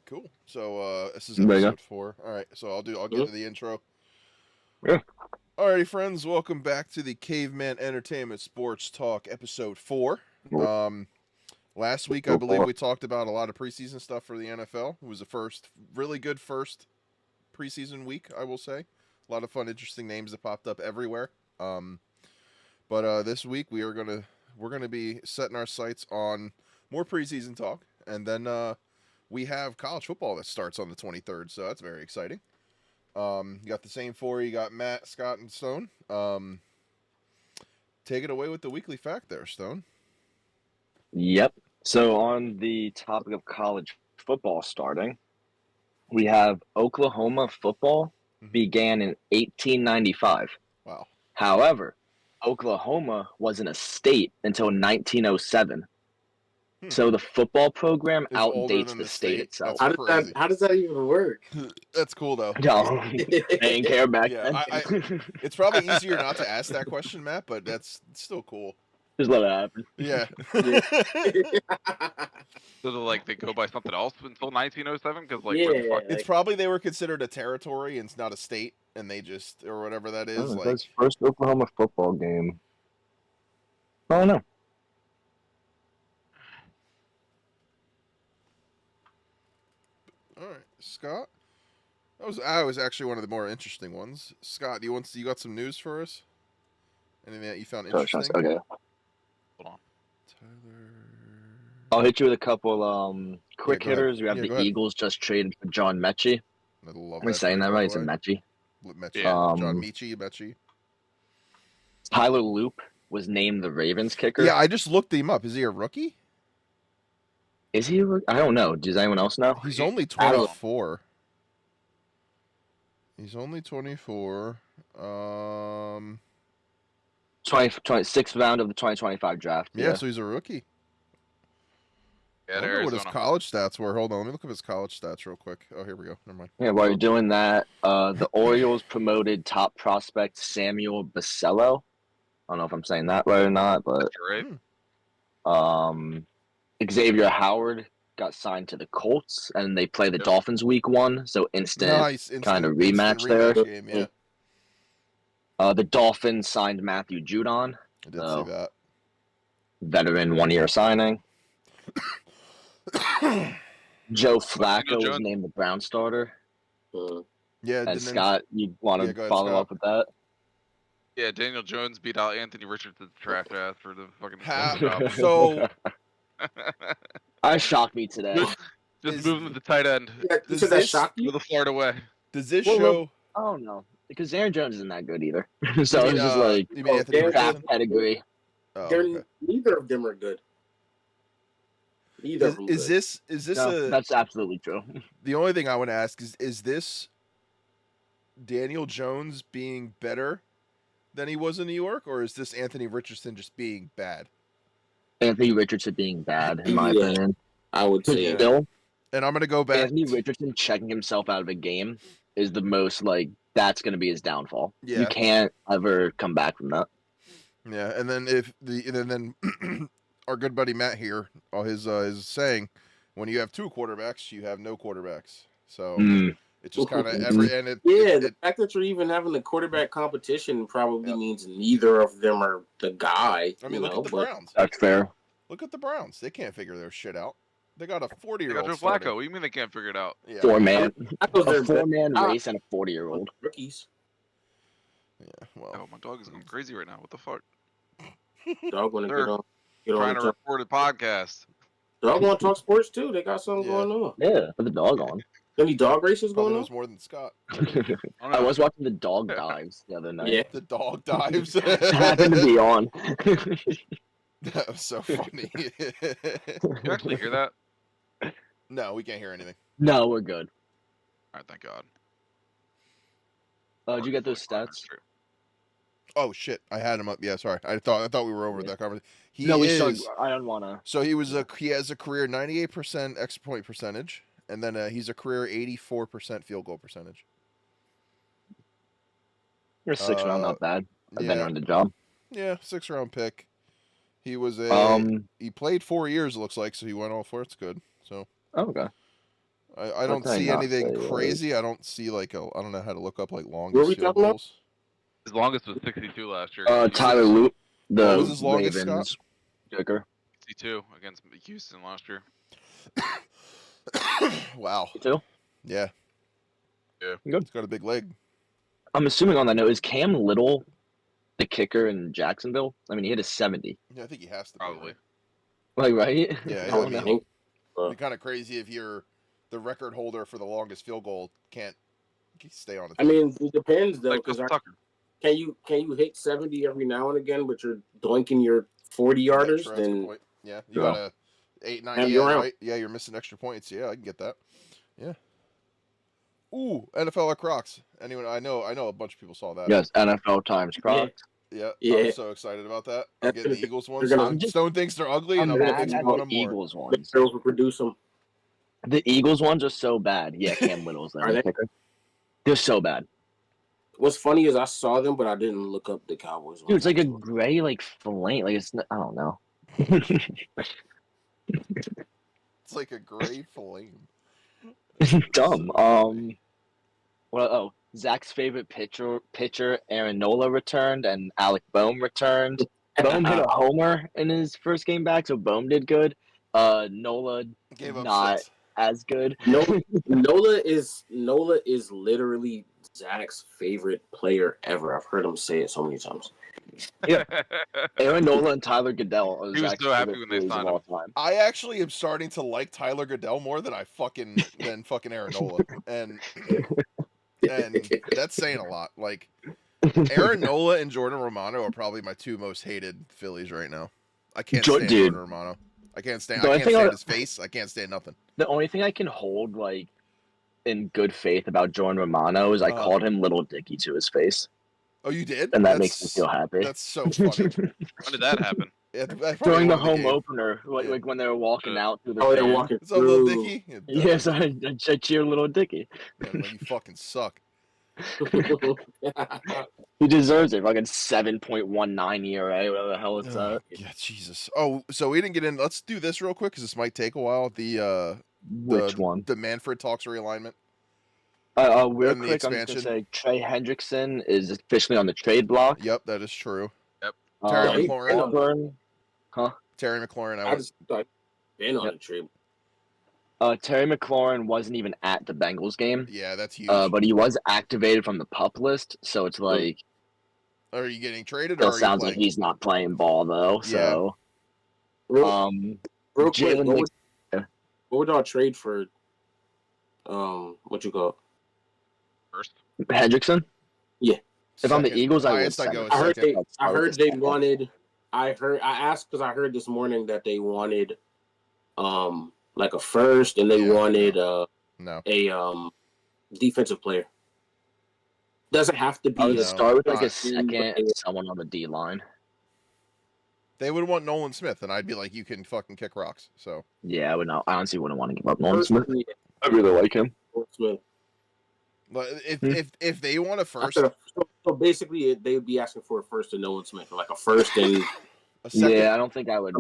cool. So this is There you episode 4. All right, so I'll get to the intro. go. Yeah. Alrighty, friends, welcome back to the Caveman Entertainment Sports Talk, episode 4. Last week, I believe we talked about a lot of preseason stuff for the NFL. It was the really good first preseason week, I will say. A lot of fun, interesting names that popped up everywhere. But this week we're gonna be setting our sights on more preseason talk, and then we have college football that starts on the 23rd, so that's very exciting. You got the same four. You got Matt, Scott, and Stone. Take it away with the weekly fact there, Stone. Yep. So on the topic of college football starting, we have Oklahoma football began in 1895. Wow. However, Oklahoma wasn't a state until 1907. So the football program It's older outdates than the state itself. That's crazy. How does that even work? That's cool though. No, they didn't care back Yeah, then. it's probably easier not to ask that question, Matt, but that's still cool. Just let it happen. Yeah. So like they go by something else until 1907 because like Yeah, where the fuck? It's probably they were considered a territory and it's not a state, and they just or whatever that is. Oh, like that's first Oklahoma football game. Oh no. All right, Scott. That was actually one of the more interesting ones. Scott, you got some news for us? Anything that you found interesting? Okay. Hold on. Tyler. I'll hit you with a couple quick go ahead. hitters. We have Yeah, the go ahead. Eagles just traded for John Mechie. I love Am I that saying trade, that by right? the It's a way. Mechie. Mechie. Yeah. John Mechie. Tyler Loop was named the Ravens kicker. Yeah, I just looked him up. Is he a rookie? Is he? I don't know. Does anyone else know? He's only 24. He's only 24. 26th round of the 2025 draft. Yeah, so he's a rookie. Yeah, I wonder what his college stats were. Hold on, let me look up his college stats real quick. Oh, here we go. Never mind. Yeah, while you're doing that, the Orioles promoted top prospect Samuel Basello. I don't know if I'm saying that right or not, but right. Xavier Howard got signed to the Colts, and they play the Dolphins week 1, so instant kind of rematch there. Game, yeah. The Dolphins signed Matthew Judon. I did see that. Veteran 1-year signing. Joe Flacco was named the Brown starter. Yeah, and Scott, you want to follow up with that? Yeah, Daniel Jones beat out Anthony Richardson's trash ass for the fucking job. So that shocked me today. Just moving to the tight end. Yeah, does that shock you? With the Florida way. Does this show? Oh no, because Aaron Jones isn't that good either. So it's just like you mean Anthony Richardson? Pedigree. Oh, okay. Neither of them are good. Neither of them is this that's absolutely true. The only thing I want to ask is this Daniel Jones being better than he was in New York, or is this Anthony Richardson just being bad? Anthony Richardson being bad, in my opinion. I would say. Still, and I'm gonna go back. Anthony Richardson checking himself out of a game is the most that's going to be his downfall. Yeah. You can't ever come back from that. Yeah, and then our good buddy Matt here, is saying, when you have two quarterbacks, you have no quarterbacks. So it's just kind of the fact that you're even having the quarterback competition probably means neither of them are the guy. I mean, look at the Browns. That's fair. Look at the Browns. They can't figure their shit out. They got a 40-year-old. They got Joe Flacco. What do you mean they can't figure it out? Yeah. Four-man race and a 40-year-old. Rookies. Yeah, well. Oh, my dog is going crazy right now. What the fuck? Dog want to trying to record a podcast. Dog want to talk sports too. They got something going on. Yeah, put the dog on. Any dog races going on? It was more than Scott. I was watching the dog dives the other night. Yeah, the dog dives. It happened to be on. That was so funny. You actually hear that? No, we can't hear anything. No, we're good. All right, thank God. Did you get those stats? Oh shit! I had him up. Yeah, sorry. I thought we were over that conversation. I don't wanna. So he has a career 98% extra point percentage, and then he's a career 84% field goal percentage. You're a 6th round, not bad. I've been on the job. Yeah, 6th round pick. He was he played 4 years. It looks like, so he went all for it. It's good. So. Okay. I don't can I see not anything say, crazy. I don't see like I don't know how to look up like What were longest we field talking about? goals. His longest was 62 last year. Tyler Loop, What was the his longest, Scott? Ravens kicker. 62 against Houston last year. Wow. You too? Yeah. Yeah. Good. It's got a big leg. I'm assuming on that note, is Cam Little the kicker in Jacksonville? I mean, he hit a 70. Yeah, I think he has to be. Probably. Right? Like, right? Yeah, I I don't mean, think. it'd be kind of crazy if you're the record holder for the longest field goal can't stay on a I team. mean, it depends though, Like because Justin Tucker. can you hit 70 every now and again, but you're doinking your 40 Yeah, yarders? true, that's a good Then point. Yeah, you Yeah. got a 8, 9, Have yeah, your round. right? Yeah, you're missing extra points. Yeah, I can get that. Yeah. Ooh, NFL or Crocs? Anyone? I know a bunch of people saw that. Yes, NFL times Crocs. Yeah, Yeah. I'm so excited about that. I'm getting the Eagles ones. They're gonna- Stone thinks they're ugly, and I'm I'm mad looking to at want the them more. Eagles The ones. girls will produce them. The Eagles ones are so bad. Yeah, Cam Little's there. Are they? Kicker. They're so bad. What's funny is I saw them, but I didn't look up the Cowboys ones. Dude, it's like a gray, like, flame. Like, it's not, I don't know. It's like a gray flame. Dumb. So- Well, Zach's favorite pitcher, Aaron Nola returned, and Alec Boehm returned. Boehm hit a homer in his first game back, so Boehm did good. Nola Gave up not 6. as good. Nola is literally Zach's favorite player ever. I've heard him say it so many times. Aaron Nola and Tyler Goodell are He was Zach's so happy favorite when they Phillies of signed all him. time. I actually am starting to like Tyler Goodell more than than fucking Aaron Nola, and that's saying a lot. Like Aaron Nola and Jordan Romano are probably my 2 most hated Phillies right now. I can't stand Dude. Jordan Romano. I can't stand The only thing his face. I can't stand nothing. The only thing I can hold, like, in good faith about Jordan Romano is I called him Little Dicky to his face. Oh, you did? And that makes me feel happy. That's so funny. When did that happen? Yeah, During the won home game. opener, like when they were walking out through the Oh, they're fan. walking What's up, little through. Dicky? Yeah, Yes, I cheer Little Dicky. yeah, like, you fucking suck. He deserves it. Fucking 7.19 ERA, whatever the hell it's at. Yeah, Jesus. Oh, so we didn't get in. Let's do this real quick because this might take a while. Which one? The Manfred Talks realignment. Real And the quick, I'm just expansion. gonna say Trey Hendrickson is officially on the trade block. Yep, that is true. Terry McLaurin. Huh? Terry McLaurin. I just thought been on the trip. Terry McLaurin wasn't even at the Bengals game. Yeah, that's huge. But he was activated from the PUP list, so it's like. Are you getting traded? Still or are sounds you like he's not playing ball though. Yeah. So. Real quick, Jalen what would y'all trade for? What you call it? First. Hendrickson? Yeah. If I'm the Eagles, I would highest I send go him. is second. I heard they wanted. I asked because I heard this morning that they wanted, like a first, and they wanted no. a defensive player. Doesn't have to be. I would start with like a team, second, someone on the D line. They would want Nolan Smith, and I'd be like, you can fucking kick rocks. So Yeah, I would not. I honestly wouldn't want to give up Nolan Smith. Personally, I really like him. Smith. but if they want a first, So basically, they would be asking for a first and Nolan Smith, or like a first and a second. Yeah, I don't think I would.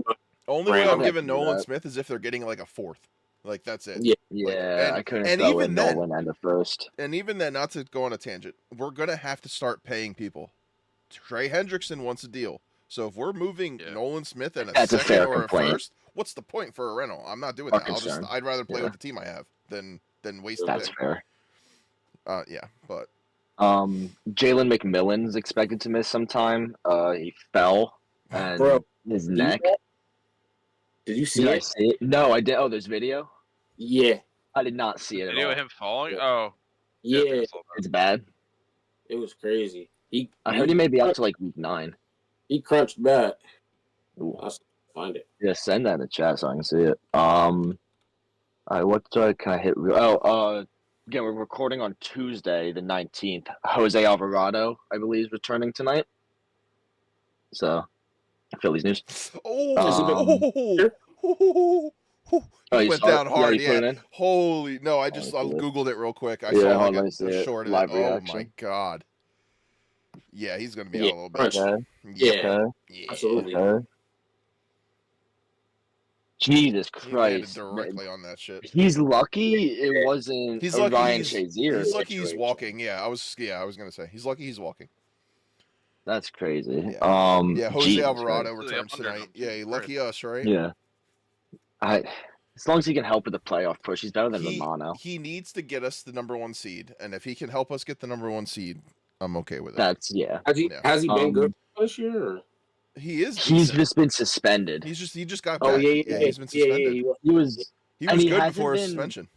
Only way I'm Okay. giving Nolan that. Smith is if they're getting like a fourth. Like that's it. Yeah. Yeah, and- I couldn't and throw even in then- Nolan and the first. And even then, not to go on a tangent, we're gonna have to start paying people. Trey Hendrickson wants a deal. So if we're moving Nolan Smith and a That's a second fair or complaint. a first, what's the point for a rental? I'm not doing Our that. concern. I'd rather play Yeah. with the team I have than waste the That's pick. fair. Yeah, but Jalen McMillan's expected to miss some time. He fell and Bro, his you neck. Did you see Did I it? see it? No, I did. Oh, there's video. Yeah, I did not see it at Video all. of him falling? Yeah. Oh. yeah, I saw that. It's bad. it was crazy. I heard he may be out to like week 9. He crunched bad. Ooh. I'll find it. Yeah, send that in the chat so I can see it. What can I hit? Again, we're recording on Tuesday, the 19th. Jose Alvarado, I believe, is returning tonight. So, Phillies news. He went down hard. you put it in? Holy no! I see it. Googled it real quick. I Yeah, saw hold like on, a see it. short of Live it. Oh my reaction. god! Yeah, he's gonna be out Yeah, a little bit. crunch. Okay. Yeah. Okay. Absolutely. Okay. Jesus He landed Christ. directly on that shit. He's lucky it wasn't He's a lucky Ryan he's Shazier lucky he's situation. walking. Yeah, I was gonna say he's lucky he's walking. That's crazy. Yeah. Yeah, Jose Jesus Alvarado Christ. returns Really, I'm tonight. under him. Yeah, lucky us, right? Yeah. As long as he can help with the playoff push, he's better than Romano. He needs to get us the number 1 seed, and if he can help us get the number 1 seed, I'm okay with it. That's yeah. Has he been good this year? Or? He is. He's Decent. just been suspended. He just got Oh back. yeah. He's been suspended. He was He and was he good hasn't before his been- suspension.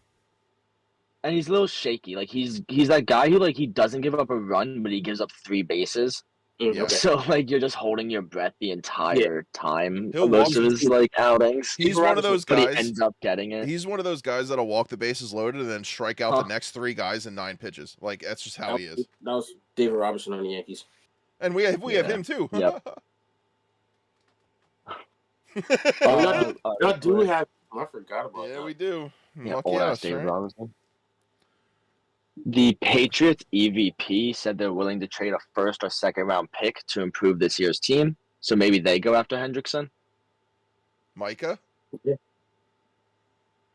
and he's a little shaky. Like he's that guy who like he doesn't give up a run, but he gives up 3 bases. Yeah. Okay. So like you're just holding your breath the entire time. He'll Most walk- of his like outings. He's one of those But he guys. ends up getting it. He's one of those guys that'll walk the bases loaded and then strike out the next 3 guys in 9 pitches. Like that's just how he is. That was David Robertson on the Yankees. And we have him too. Yep. I do have. I forgot about Yeah, that. we do. Yeah, Lucky old ass us, David right? Robinson. The Patriots EVP said they're willing to trade a first or second round pick to improve this year's team. So maybe they go after Hendrickson. Micah? Yeah.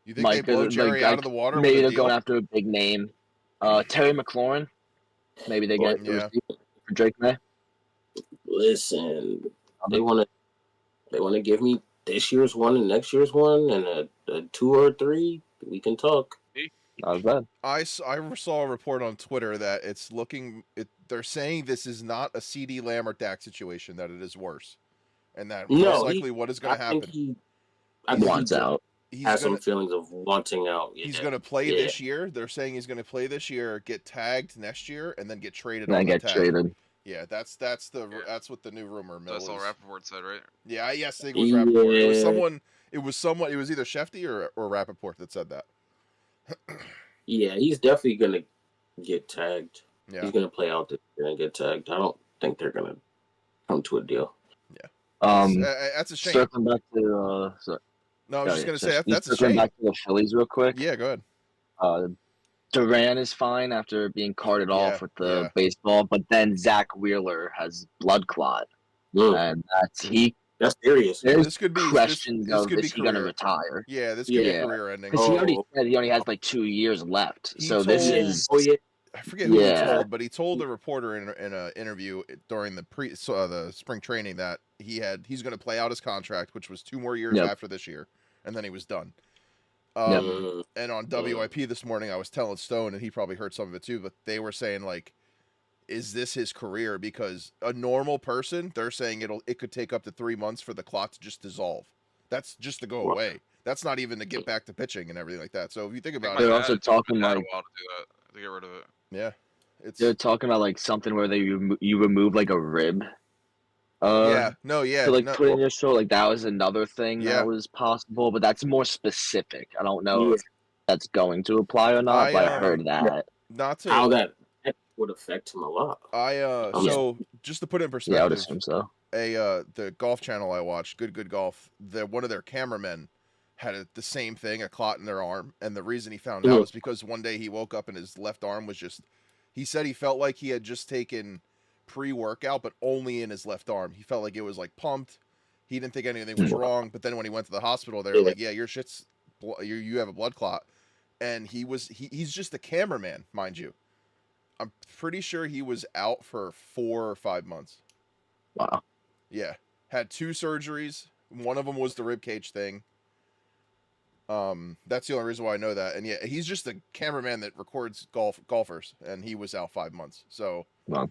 You think they blow Jerry out of the water? Maybe with they're a deal? going after a big name. Terry McLaurin. Maybe they get Yeah. for Drake May. Listen, they want to give me this year's one and next year's one and a 2 or 3. We can talk. Not as bad. I saw a report on Twitter that it's looking. They're saying this is not a CD Lamb or Dak situation. That it is worse, and that most likely what is going to happen. He Wants out. He's has gonna, some feelings of wanting out. Yeah. He's going to play this year. They're saying he's going to play this year, get tagged next year, and then get traded. And then get traded. Yeah, that's what the new rumor mill That's is. all Rappaport said, right? Yeah, yes, I think it was Rappaport. It was someone. It was either Shefty or Rappaport that said that. Yeah, he's definitely gonna get tagged. Yeah. He's gonna play out this year and get tagged. I don't think they're gonna come to a deal. That's a shame. Circling back to No, I was just gonna say that's a circling shame. back to the Phillies real quick. Yeah, go ahead. Duran is fine after being carted off with the baseball, but then Zach Wheeler has blood clot, and that's serious. This could be questions this of could be is he going to career. retire? Yeah, this could be career ending. Because he already said he only has like 2 years left. This is. Oh yeah. I forget who he told, but he told a reporter in an interview during the spring training that he's going to play out his contract, which was 2 more years after this year, and then he was done. And on WIP this morning, I was telling Stone, and he probably heard some of it too, but they were saying like, is this his career? Because a normal person, they're saying it could take up to 3 months for the clot to just dissolve. That's just to go away. That's not even to get back to pitching and everything like that. So if you think about They're it, also talking like a while to do that, to get rid of it. Yeah, they're talking about like something where you remove like a rib. To put in your shoulder, like that was another thing that was possible, but that's more specific. I don't know if that's going to apply or not, but I heard that. How that would affect him a lot. So just to put it in perspective, I would assume so. The golf channel I watched, Good Golf, one of their cameramen had the same thing, a clot in their arm, and the reason he found out was because one day he woke up and his left arm was he said he felt like he had just taken pre-workout, but only in his left arm. He felt like it was like pumped. He didn't think anything was wrong, but then when he went to the hospital, they were like, "Yeah, your shit's you have a blood clot," and he's just a cameraman, mind you. I'm pretty sure he was out for 4 or 5 months. Wow. Yeah, had 2 surgeries. One of them was the ribcage thing. That's the only reason why I know that. And yeah, he's just a cameraman that records golfers, and he was out 5 months. So yeah.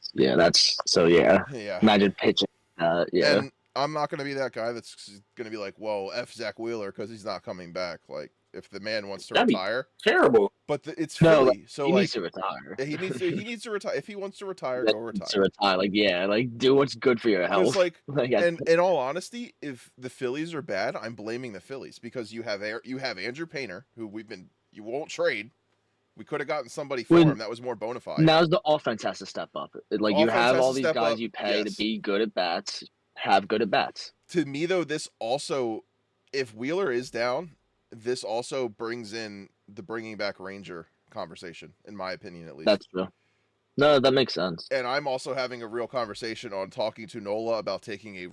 Imagine pitching. And I'm not gonna be that guy that's gonna be like, "Whoa, F Zach Wheeler," because he's not coming back. Like, if the man wants to retire, terrible. But it's Philly, so he like needs to retire. He needs to retire. If he wants to retire, go retire. To retire, do what's good for your health. And in all honesty, if the Phillies are bad, I'm blaming the Phillies because you have Andrew Painter, who you won't trade. We could have gotten somebody for him that was more bona fide. Now's the offense has to step up. You have all these guys you pay to be good at bats, have good at bats. To me, though, this also, if Wheeler is down, this also brings in the bringing back Ranger conversation, in my opinion, at least. That's true. No, that makes sense. And I'm also having a real conversation on talking to Nola about taking a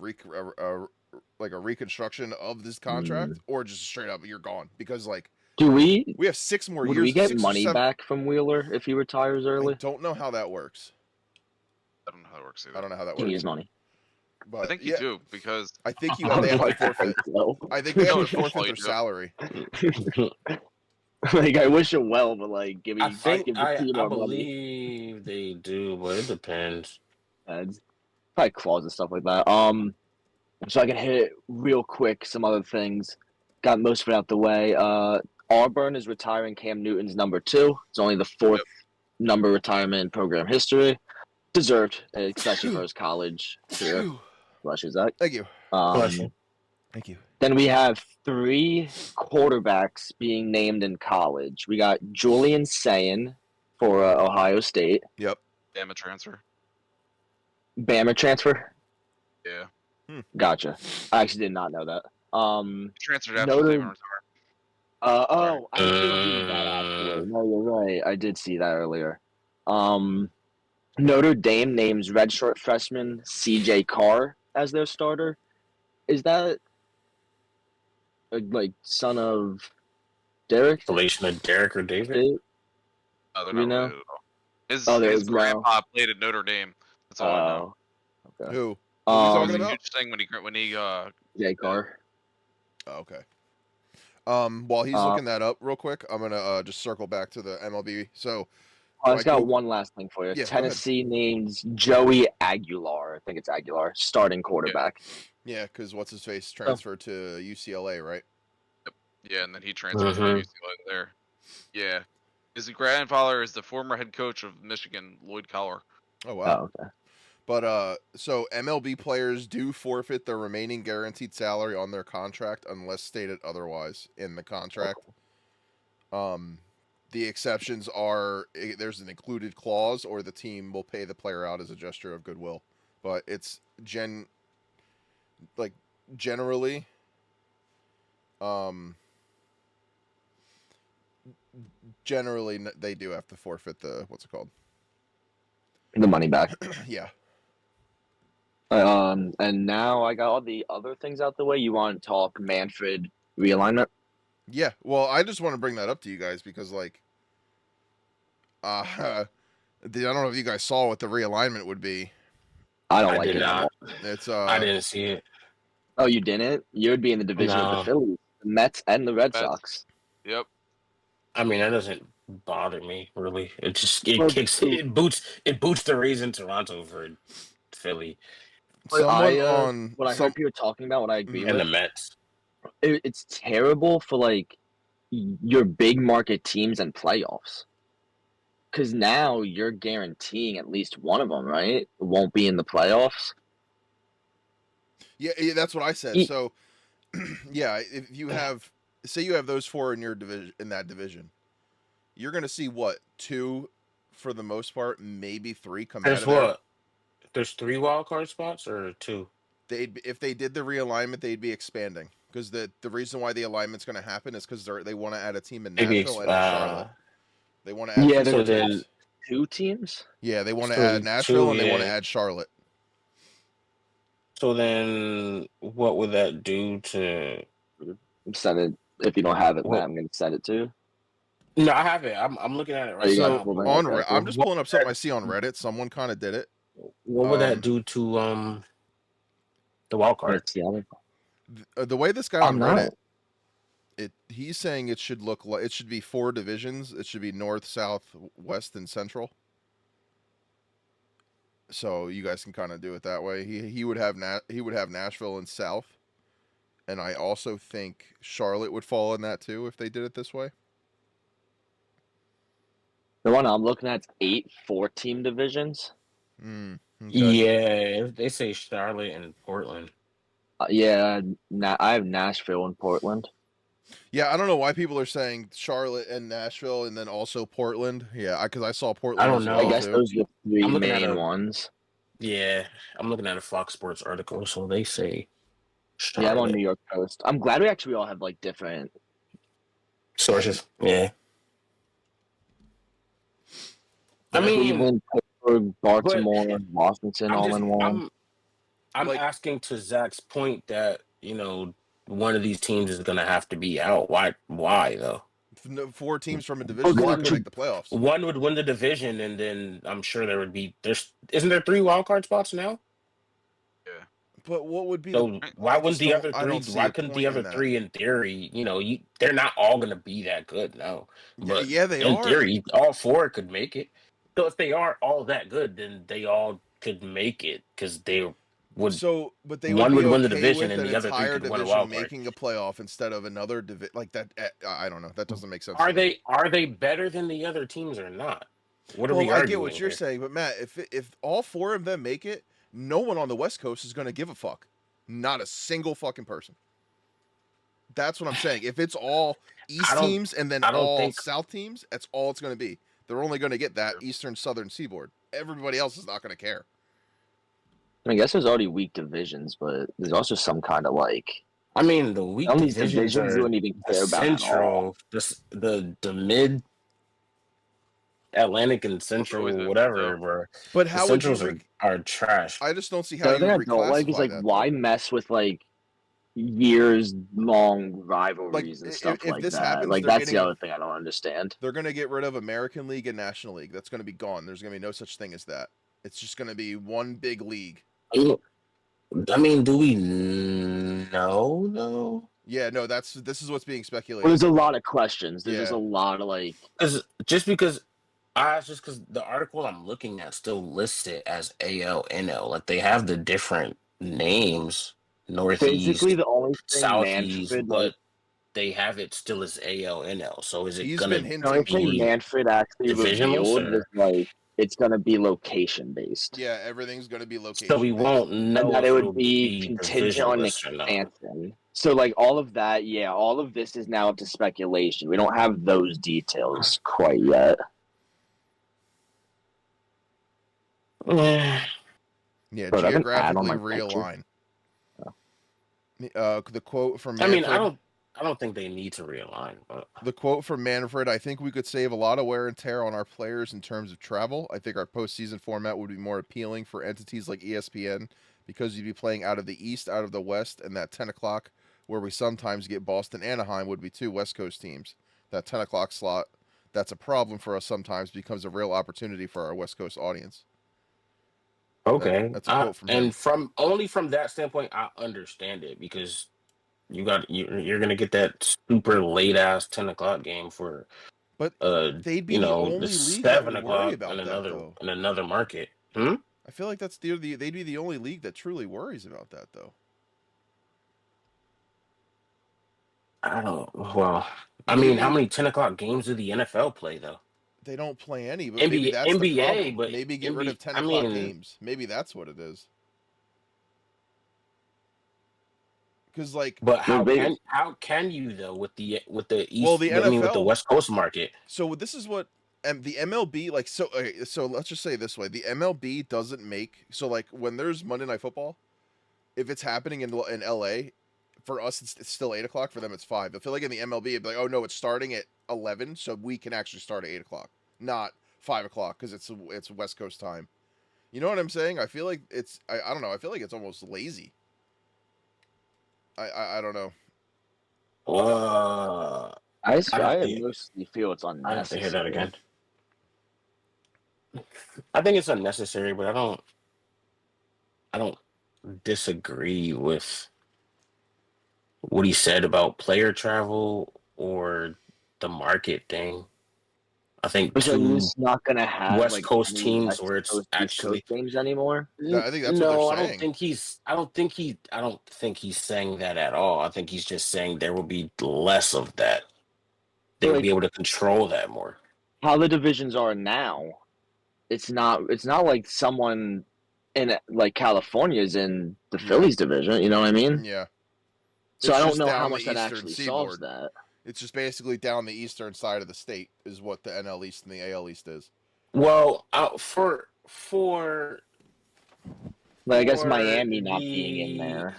like a reconstruction of this contract, or just straight up you're gone because like Do we we have 6 more would years. we get 6 or money 7. back from Wheeler if he retires I early? don't know how that works. I don't know how that works either. I don't know how that I think he works. has money. But I think you do because I think they have to forfeit. I think they have No, to forfeit you their do. salary. Like I wish him well, but like give I the team I our money. believe they do, but it depends. It's probably clause and stuff like that. So I can hit real quick some other things. Got most of it out the way. Auburn is retiring Cam Newton's number 2. It's only the 4th number retirement in program history. Deserved, especially for his college career. Bless you, Zach. Thank you. Bless you. Thank you. Then we have 3 quarterbacks being named in college. We got Julian Sayin for Ohio State. Yep. Bama transfer. Bama transfer? Yeah. Gotcha. I actually did not know that. Transferred after Saban retired. I did see that actually. No, you're right. I did see that earlier. Notre Dame names redshirt freshman C.J. Carr as their starter. Is that like son of Derek? Relation to Derek or David? No, they're You not know? related at all. His grandpa played at Notre Dame. That's all I know. Okay. Who? Who are we talking It was a about? huge thing when he J. Carr. Oh, okay. While he's looking that up real quick, I'm gonna just circle back to the MLB. So I just got one last thing for you. Yeah, Tennessee names Joey Aguilar. I think it's Aguilar, starting quarterback. Yeah, because what's his face transferred to UCLA, right? Yeah, and then he transferred to UCLA there. Yeah. His grandfather is the former head coach of Michigan, Lloyd Cowher. Oh wow. Oh, okay. But so MLB players do forfeit their remaining guaranteed salary on their contract unless stated otherwise in the contract. The exceptions are there's an included clause, or the team will pay the player out as a gesture of goodwill. But it's generally, generally they do have to forfeit the what's it called? The money back. Yeah. And now I got all the other things out the way. You want to talk Manfred realignment? Yeah. Well, I just want to bring that up to you guys because, like, I don't know if you guys saw what the realignment would be. I did not. It's I didn't see it. Oh, you didn't? You would be in the division with the Phillies, the Mets, and the Red Sox. Yep. I mean, that doesn't bother me really. It boots the reason Toronto for Philly. What I heard people talking about, what I agree with, and the Mets. It's terrible for like your big market teams and playoffs. Because now you're guaranteeing at least one of them, right? Won't be in the playoffs. Yeah, that's what I said. So, yeah, if you have, say, you have those 4 in your division, in that division, you're going to see what 2, for the most part, maybe 3 come out of there. There's 3 wild card spots or 2. If they did the realignment, they'd be expanding because the reason why the alignment's going to happen is because they want to add a team in Nashville and in Charlotte. They want to add 2 teams. 2 teams? Yeah, they want to add Nashville and they want to add Charlotte. So then, what would that do to? Send it if you don't have it. Matt, I'm going to send it to you. No, I have it. I'm looking at it right now. So I'm just pulling up something I see on Reddit. Someone kind of did it. What would that do to the wild card? The way this guy on Reddit, he's saying it should look like it should be 4 divisions. It should be North, South, West, and Central. So you guys can kind of do it that way. He would have Nashville and South, and I also think Charlotte would fall in that too if they did it this way. The one I'm looking at is 8 4-team divisions. Okay. Yeah, they say Charlotte and Portland. I have Nashville and Portland. Yeah, I don't know why people are saying Charlotte and Nashville and then also Portland. Yeah, because I saw Portland. I don't know. I guess those are the 3 main ones. Yeah, I'm looking at a Fox Sports article, so they say Charlotte. Yeah, I'm on New York Coast. I'm glad we actually all have like different sources. Yeah. I mean, Cleveland, Pittsburgh, Baltimore, Washington, all in one. I'm Like asking to Zach's point that one of these teams is gonna have to be out. Why though? 4 teams from a Oh, division's because not it going to make should. the playoffs. One would win the division, and then I'm sure there's isn't there 3 wild card spots now? Yeah. But what would be the? So Right. why I wouldn't just the don't. other I three? don't see Why a couldn't the point in other that. three, in theory, they're not all gonna be that good, no. Yeah, But yeah, they in are. theory, all 4 could make it. So if they are all that good, then they all could make it because they would. So, but they would One be would win the okay division, with and an the other 3 entire could win a division wild card. making a playoff instead of another like that. I don't know. That doesn't make sense to Are me. they better than the other teams or not? What are Well, we I get what arguing you're here? saying, but Matt, if all 4 of them make it, no one on the West Coast is going to give a fuck. Not a single fucking person. That's what I'm saying. If it's all I East don't. teams and then I don't all think. South teams, that's all it's going to be. They're only going to get that Sure. Eastern Southern Seaboard. Everybody else is not going to care. I guess there's already weak divisions, but there's also some kind of like I mean, the weak some of these divisions divisions you are wouldn't even the care about at all. Central, the mid Atlantic and That's always Central, been whatever, so. bro. But The how would you? Centrals are trash. I just don't see how The other you thing would I don't like is reclassify like that though. why mess with like years long Like rivalries and stuff if like this that. happens, Like that's the other thing I don't understand. they're going to get rid of American League and National League. That's going to be gone. There's going to be no such thing as that. It's just going to be one big league. I mean, do we know though? Yeah, no, this is what's being Well, speculated. there's a lot of questions. There's just Yeah. a lot of like Because the article I'm looking at still lists it as ALNL. Like they have the different names, basically Northeast, the only thing Southeast, Manfred like but they have it still as ALNL. So is it He's been gonna the only hinting thing towards be it. Manfred actually divisionless, revealed was or like it's gonna be location based. Yeah, everything's going to be so we location based. won't And know that it if would it'll be be contingent on divisionless or not. expansion. So like all of that, yeah, all of this is now up to speculation. We don't have those details quite yet. Yeah. Yeah, Bro, do I have an ad on geographically my picture? realign. The quote from I mean, Manfred. I don't think they need to realign, but The quote from Manfred, I think we could save a lot of wear and tear on our players in terms of travel. I think our postseason format would be more appealing for entities like ESPN because you'd be playing out of the East, out of the West, and that 10 o'clock where we sometimes get Boston, Anaheim would be 2 West Coast teams. That 10 o'clock slot, that's a problem for us sometimes, becomes a real opportunity for our West Coast audience. okay. That's a quote from him. And from that standpoint, I understand it because you're gonna get that super late ass 10 o'clock game for But they'd be the the only league that would worry 7 o'clock about that, though. in another market. Hmm? I feel like they'd be the only league that truly worries about that, though. I don't. Well, I Maybe mean, how many 10 o'clock games do the NFL play though? they don't play any, but maybe NBA, that's the problem. but Maybe get rid of 10 I o'clock mean, games. Maybe that's what it is. Because like, but Well, how can you though with the East? well, the I mean, with the NFL. West Coast market. So this is what the MLB like. So okay, so let's just say it this way: the MLB doesn't make so like when there's Monday Night Football, if it's happening in LA, for us it's still 8 o'clock. For them it's 5. I feel like in the MLB it'd be like, oh no, it's starting at 11, so we can actually start at 8 o'clock, not 5 o'clock because it's West Coast time. You know what I'm saying? I feel like I don't know. I feel like it's almost lazy. I don't know. I'd have I to, mostly feel it's I'd have to hear that unnecessary. again. I think it's unnecessary, but I don't disagree with what he said about player travel or the market thing. I think So you're 2 just not gonna have West like Coast any teams West where it's Coast East actually Coast games anymore. I think that's what no, they're saying. I don't think he's saying that at all. I think he's just saying there will be less of that. They So will like be able to control that more. how the divisions are now, it's not like someone in like California is in the Yeah. Phillies division. You know what I mean? Yeah. So It's I don't just know how down much the that Eastern actually solves Seaboard. that. It's just basically down the eastern side of the state is what the NL East and the AL East is. Well, Like I guess for Miami not being in the there.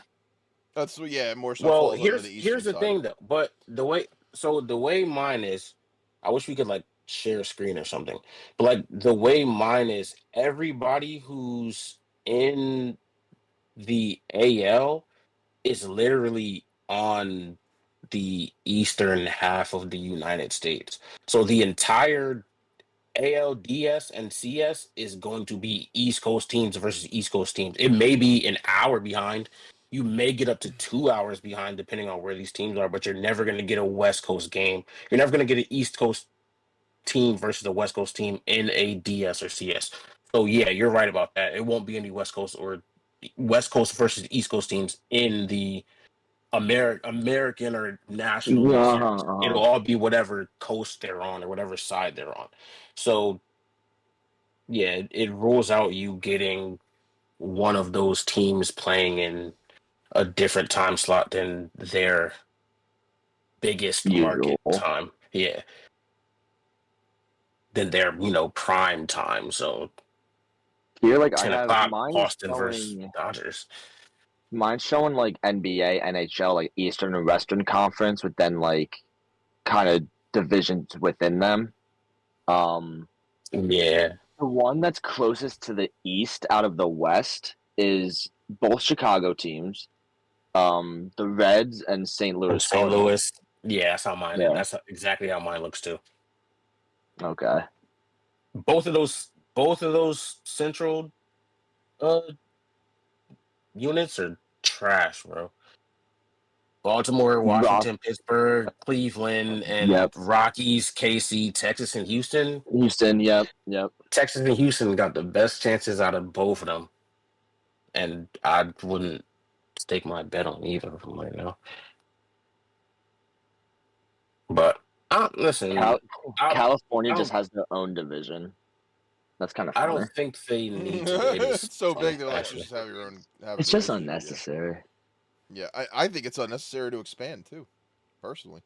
That's more so well, falls under the eastern here's the side. thing though. But the way mine is, I wish we could like share a screen or something. But like the way mine is, everybody who's in the AL is literally on the eastern half of the United States. So the entire ALDS and CS is going to be East Coast teams versus East Coast teams. It may be an hour behind. You may get up to 2 hours behind depending on where these teams are, but you're never going to get a West Coast game. You're never going to get an East Coast team versus a West Coast team in a DS or CS. So yeah, you're right about that. It won't be any West Coast or West Coast versus East Coast teams in the American or National League Series. It'll all be whatever coast they're on or whatever side they're on. So yeah, it rules out you getting one of those teams playing in a different time slot than their biggest market Usual. time. Yeah. Than their, prime time. So Here, like, I 10 have o'clock, mine Boston versus showing. Dodgers. Mine's showing like NBA, NHL, like Eastern and Western Conference, with then like kind of divisions within them. Yeah. The one that's closest to the East out of the West is both Chicago teams, the Reds and St. From Louis St. Cardinals. Louis. Yeah, that's how mine is. Yeah. That's exactly how mine looks too. Okay. Both of those central uh units are trash, bro. Baltimore, Rock. Washington, Pittsburgh, Cleveland, and Yep. Rockies, KC, Texas, and Houston. Houston. Yep. Yep. Texas and Houston got the best chances out of both of them. And I wouldn't stake my bet on either of them right now. But listen, California I just don't, has their own division. That's kind of I funny. don't think they need to. It is It's so funny, big. They're like, actually. just have your own. Have It's a just division. unnecessary. Yeah, I think it's unnecessary to expand too, personally.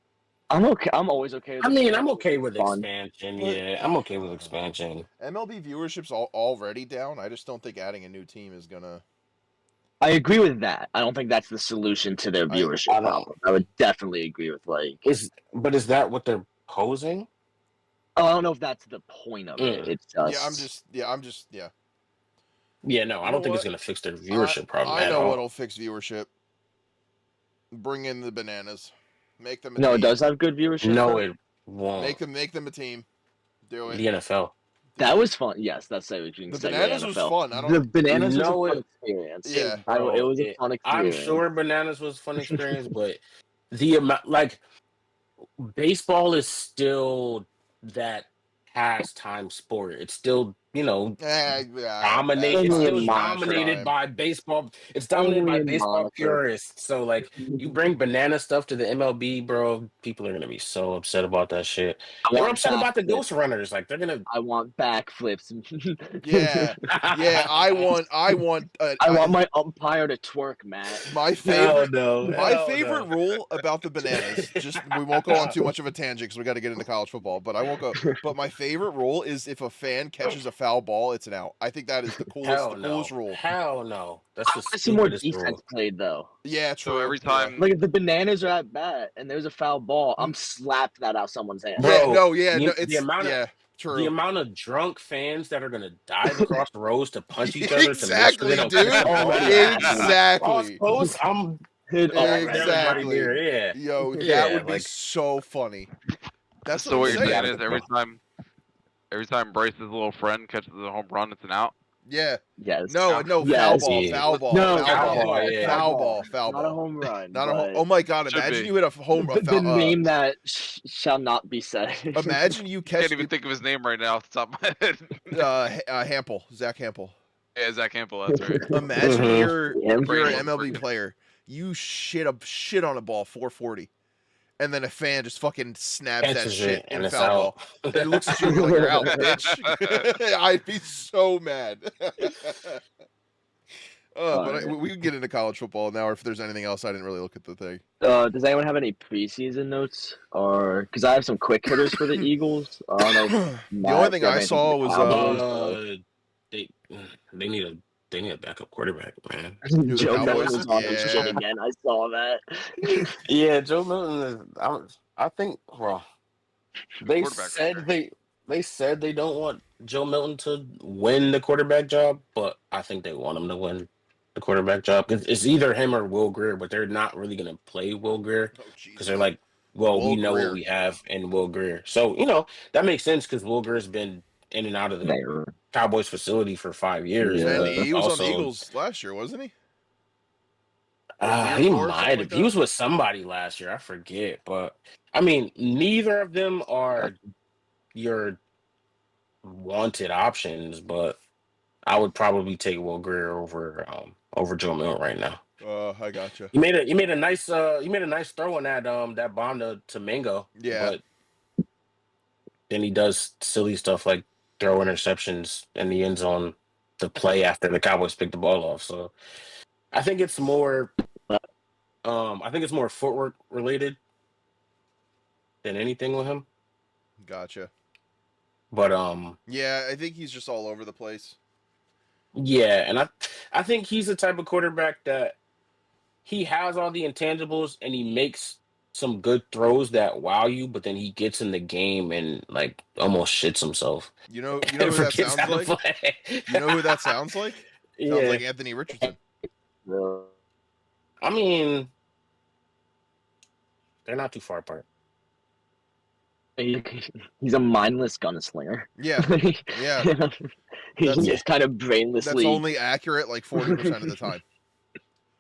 I'm okay. I'm always okay with I mean, expansion. I'm okay with Fun. expansion. But- Yeah, I'm okay with expansion. MLB viewership's already down. I just don't think adding a new team is gonna. I agree with that. I don't think that's the solution to their viewership I don't- problem. I would definitely agree with like. Is that what they're posing? I don't know if that's the point of it. It's just. Yeah. Yeah, no, I You don't know think it's what? gonna fix their viewership problem I at know all. what'll fix viewership. Bring in the bananas. Make them a No, team. it does have good viewership. No, though. it won't. Make them a team. Do it. The NFL. That was fun. Yes, that's what you can The say. bananas was fun. I don't. The bananas was a No, fun experience. Yeah. It was a fun I'm experience. sure bananas was a fun experience, but the amount, like, baseball is still that pastime sport. It's still, dominated. It's Only still in dominated Monaco. by baseball. It's dominated Only by in baseball Monaco. purists. So, like, you bring banana stuff to the MLB, bro. People are gonna be so upset about that shit. They were upset about the Ghost Runners. Like, they're gonna. I want backflips. Yeah. I want. I want my umpire to twerk, Matt. My favorite. no. My favorite rule about the bananas. Just we won't go on too much of a tangent because we got to get into college football. But I won't go. But my favorite rule is if a fan catches a foul ball, it's an out. I think that is the coolest rule. Hell no. That's the I want to see more stupidest defense rule. played though. Yeah, true. So every time, Like if the bananas are at bat and there's a foul ball, I'm slapping that out someone's hand. Bro, it's the amount of true. the amount of drunk fans that are gonna dive across the rows to punch each other Exactly, to make dude. sure they don't catch the ball. Exactly. Post, I'm everybody there. Yeah. Yo, that Yeah, would be like- so funny. That's so what I'm you're saying. saying is every time Bryce's little friend catches a home run, it's an out. Yeah. Yes. No, Yes. foul ball. No, Foul ball. Not a home run. Not a home. Oh my god! Should Imagine be. you hit a home. The name that shall not be said. Imagine you I catch. can't even think of his name right now off the top of my head. Hampel, Zach Hampel. Yeah, Zach Campbell. That's right. Imagine you're an Brain MLB working. player. You shit on a ball 440, and then a fan just fucking snaps that Catches shit it in and a it's foul ball. out. It looks at you like you're out, bitch. I'd be so mad. But we can get into college football now, or if there's anything else. I didn't really look at the thing. Does anyone have any preseason notes, or because I have some quick hitters for the Eagles? I don't know. The only thing I saw was they need a backup quarterback, man. Joe Cowboys? Milton was on his Yeah. shit again. I saw that. Yeah, Joe Milton is. I think. Well, they Quarterback said right they said they don't want Joe Milton to win the quarterback job, but I think they want him to win. the quarterback job. It's either him or Will Greer, but they're not really going to play Will Greer Oh because they're Jesus. like, well, Will we know Greer. what we have in Will Greer. So, that makes sense because Will Greer's been in and out of the There. Cowboys facility for 5 years. Yeah. And But he was on the also, Eagles last year, wasn't he? Or the year he before, something might like have. He that. was with somebody last year. I forget. But, I mean, neither of them are your wanted options, but I would probably take Will Greer over Joe Milton right now. I gotcha. You made a nice throw on that bomb to Mingo. Yeah. But then he does silly stuff like throw interceptions in the end zone the play after the Cowboys pick the ball off. So I think it's more footwork related than anything with him. Gotcha. But Yeah, I think he's just all over the place. yeah, and I think he's the type of quarterback that he has all the intangibles and he makes some good throws that wow you, but then he gets in the game and like almost shits himself. You know who that Forgets sounds how to like? play. You know who that sounds like? Sounds Yeah. like Anthony Richardson. I mean, they're not too far apart. He's a mindless gunslinger. Yeah. Yeah. He's That's- just kind of brainlessly. That's only accurate like 40% of the time.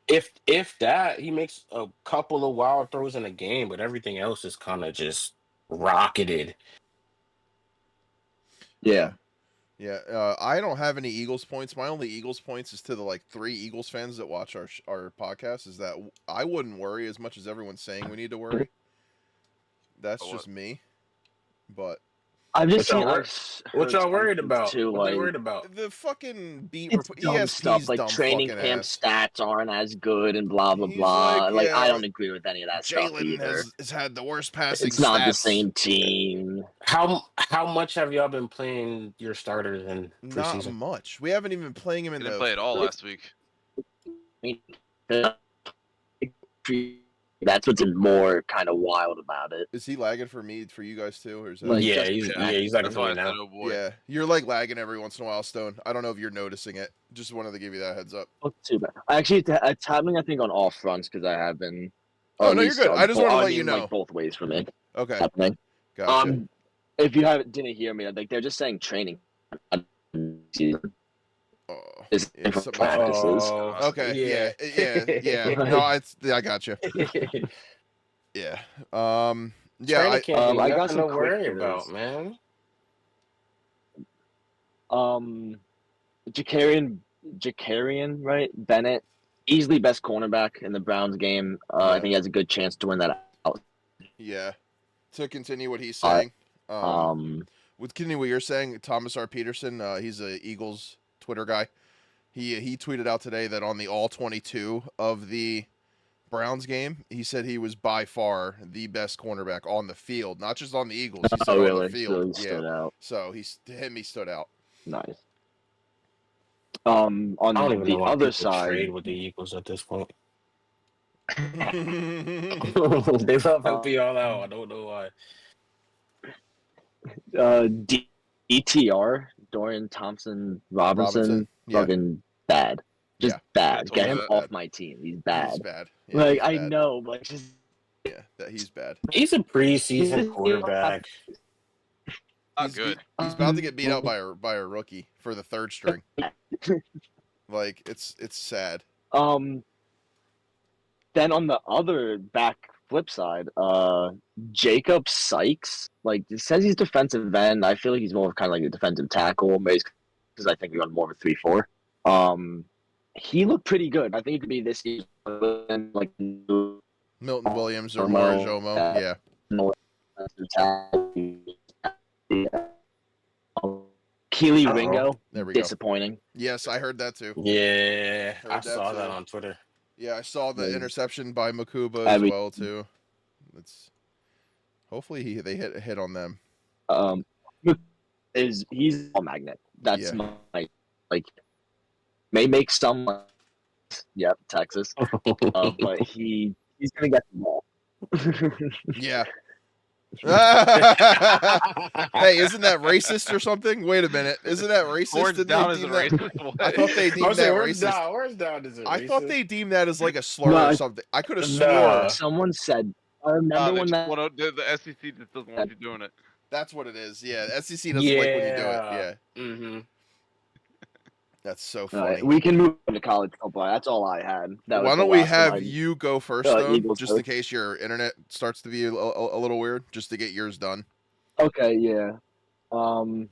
If that, he makes a couple of wild throws in a game, but everything else is kind of just rocketed. Yeah. Yeah, I don't have any Eagles points. My only Eagles points is to the like 3 Eagles fans that watch our podcast. Is that I wouldn't worry as much as everyone's saying we need to worry. That's But just me. But I've just What seen. y'all what I've y'all heard worried some about? too, What they like, worried about? the fucking beat it's dumb ESPN's stuff, like dumb training fucking camp ass. stats aren't as good and blah blah He's blah. Like, I yeah, don't agree with any of that stuff Jalen either. has had the worst passing It's not the stats. same team. How much have y'all been playing your starters in Not preseason? much. We haven't even been playing him in Didn't the play at all last week. That's what's more kind of wild about it. Is he lagging for you guys too, or is that? Like, yeah, just he's like That's for why me I now. said, oh boy. Yeah, you're like lagging every once in a while, Stone. I don't know if you're noticing it. Just wanted to give you that heads up. Not too bad. Actually, it's happening, I think, on all fronts because I have been. Oh, no, you're good. I just wanted to let you know. Like, both ways for me. Okay, Happening. gotcha. If you didn't hear me, like, they're just saying training. Oh, It's yeah, for something- practices. okay, yeah. No, I gotcha. Yeah. Yeah. Training camp ain't I got nothing some to worry quick about, hitters. man. Jakarian, right? Bennett, easily best cornerback in the Browns game. I think he has a good chance to win that out. Yeah. To continue what he's saying, with continue what you're saying, Thomas R. Peterson, he's a Eagles Twitter guy. He tweeted out today that on the all 22 of the Browns game, he said he was by far the best cornerback on the field, not just on the Eagles. He said on the field. So he stood out. So he stood out. Nice. On I don't even know the why other people side, trade with the Eagles at this point. Yeah. They love helping y'all out. I don't know why. DTR, Dorian Thompson Robinson, yeah. fucking bad. Just bad. Yeah, Get him totally off my team. He's bad. He's bad. Yeah, Like, he's I bad. know, but just Yeah, that he's bad. He's a preseason quarterback. Not good. He's about to get beat out by a rookie for the third string. Like it's sad. Then on the other flip side, Jacob Sykes, like, it says he's defensive end. I feel like he's more of kind of like a defensive tackle, maybe because I think we got more of a 3-4. He looked pretty good. I think he could be this year, like Milton Williams or Morris Jomo. Yeah. Keely Ringo, There we go. disappointing. Yes, I heard that too. Yeah, Heard I that saw too. that on Twitter. Yeah, I saw the Yeah. interception by Makuba as well too. It's hopefully they hit on them. He's a magnet. That's Yeah. my like may make some. Yep, Texas. But he's gonna get the ball. Yeah. Hey, isn't that racist or something? Wait a minute. Isn't that racist? Horns Didn't down they is a deem that? racist. What? I thought they I deemed was that saying, where's racist. down? Where's down? Is it I thought racist? they deemed that as like a slur No, or something. I could have Nah. swore Someone said. I Nah, remember they when just that. want to, the SEC just doesn't want you doing it. that's what it is. Yeah, SEC doesn't like when you do it. Yeah. Yeah, Mm-hmm. that's so All funny. right, we can move on to college football. That's all I had. That was Why the don't we last have one I- you go first, though, Eagles just in first. case your internet starts to be a little weird, just to get yours done. Okay, yeah. Do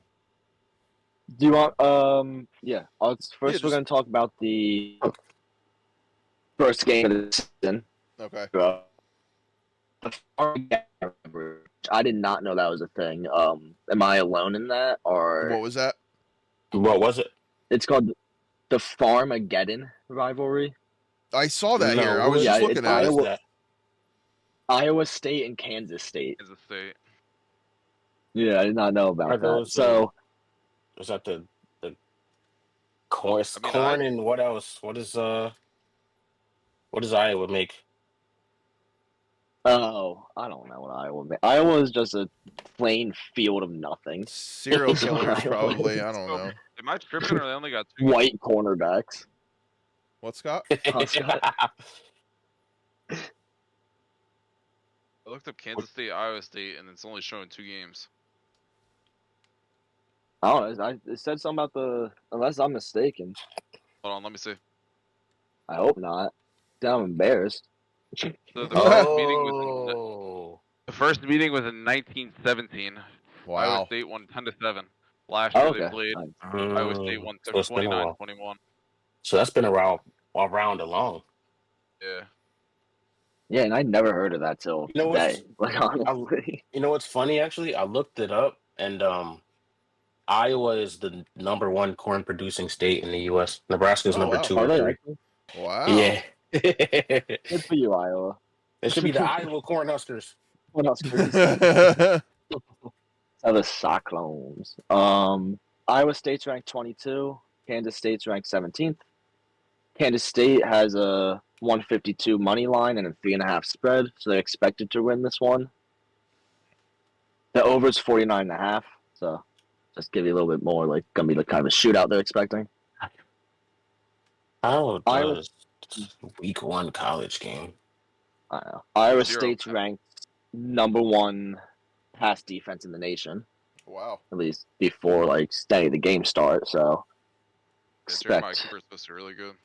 you want? Yeah. First, we're just- gonna talk about the first game of the season. Okay. I did not know that was a thing. Am I alone in that, or What was that? What was it? it's called the Farmageddon rivalry? I saw that here. I who was is- just Yeah, looking it's at it. who is Iowa- that? Iowa State and Kansas State. Kansas State. Yeah, I did not know Are about that. those, So Is that the corn? I mean, Corn and what else? What does Iowa make? oh, I don't know what Iowa. Iowa is just a plain field of nothing. Serial killers, Iowa probably. is. I don't know. Am I tripping or they only got 2 White cornerbacks. What, Scott? Huh, Scott? I looked up Kansas State, Iowa State, and it's only showing 2 games. I don't know. It said something about unless I'm mistaken. Hold on, let me see. I hope not. I'm embarrassed. The Oh, first meeting was in 1917. Wow. Iowa State won 10-7. Last year Oh, okay. they played. Nice. Iowa State won So it's been a while. 29-21. So that's been around along. Yeah. Yeah, and I never heard of that till You know what's- today. Like honestly. You know what's funny? Actually, I looked it up, and Iowa is the #1 corn producing state in the U.S. Nebraska is Oh, number wow. 2 Are or they 3. actually? Wow. Yeah. Good for you, Iowa. It should be the Iowa Cornhuskers. What else? The Cyclones. Iowa State's ranked 22. Kansas State's ranked 17th. Kansas State has a 152 money line and a 3.5 spread, so they're expected to win this one. The over's 49.5, so just give you a little bit more. Like, gonna be the kind of a shootout they're expecting. How Iowa- does week 1 college game? I don't know. Iowa 0. State's ranked #1 pass defense in the nation, Wow. at least before the game start. So Yeah, Jeremiah expect. Cooper's supposed to be really good.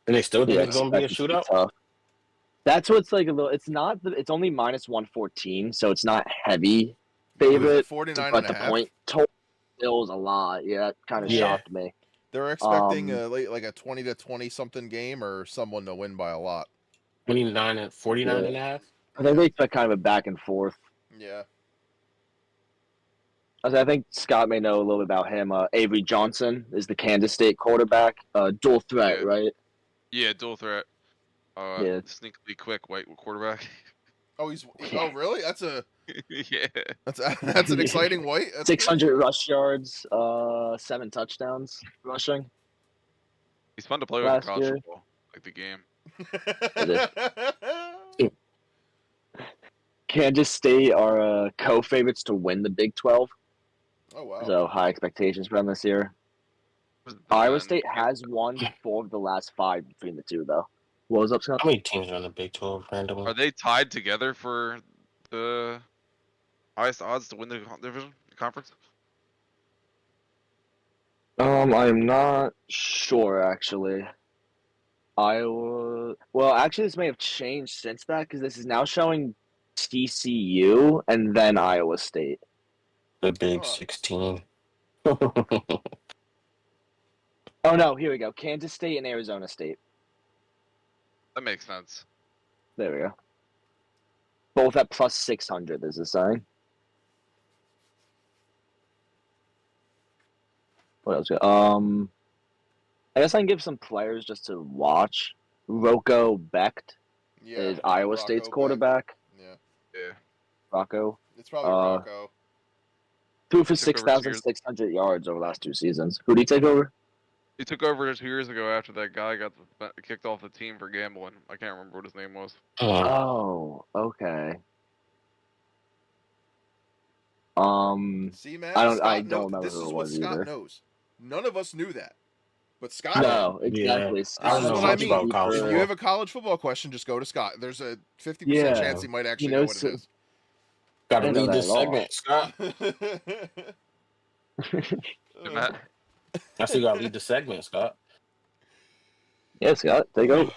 And they still think Yeah, it's going to be a expect it to shootout? tough. That's what's like a little. It's not. It's only -114, so it's not heavy Was favorite. it 49 But and a the half? point total is a lot. Yeah, that kind of Yeah. shocked me. They're expecting Um, like a 20 to 20 something game or someone to win by a lot. 29 and 49 Yeah. and a half? I think they expect kind of a back and forth. Yeah. I think Scott may know a little bit about him. Avery Johnson is the Kansas State quarterback. Dual threat, Yeah. right? Yeah, dual threat. Yeah. Sneakily quick white quarterback. Oh, oh really? That's Yeah. that's an exciting white. That's 600 rush yards, 7 touchdowns rushing. He's fun to play with in Last college year. football. Like the game. good. Kansas State are co-favorites to win the Big 12, Oh wow. so high expectations for them this year. Iowa State has won 4 of the last 5 between the two, though. What was up, Scott? How many teams are in the Big 12 randomly? Are they tied together for the highest odds to win the division conference? I'm not sure actually. Iowa. Well, actually, this may have changed since that because this is now showing TCU and then Iowa State. The Big Oh. 16. Oh no, here we go. Kansas State and Arizona State. That makes sense. There we go. Both at +600 is the sign. What else? I guess I can give some players just to watch. Rocco Becht Yeah. is Iowa Rocco State's Becht. quarterback. Yeah. Yeah. Rocco It's probably Rocco. threw for Took over 6,600 yards over the last 2 seasons. Who did he take over? He took over 2 years ago after that guy got kicked off the team for gambling. I can't remember what his name was. Oh, okay. See, Matt, I Scott don't remember this who is it what was Scott either. knows. None of us knew that, but Scott did. No, exactly. Yeah, I Scott don't This is know has what I much such a mean. about college If deeper. you have football. a college football question, just go to Scott. There's a 50% Yeah, chance he might he actually know knows. what it is. Got I to didn't know read that this at all. segment, Scott. Hey, Matt. I still got to read the segment, Scott. Yeah, Scott, take over.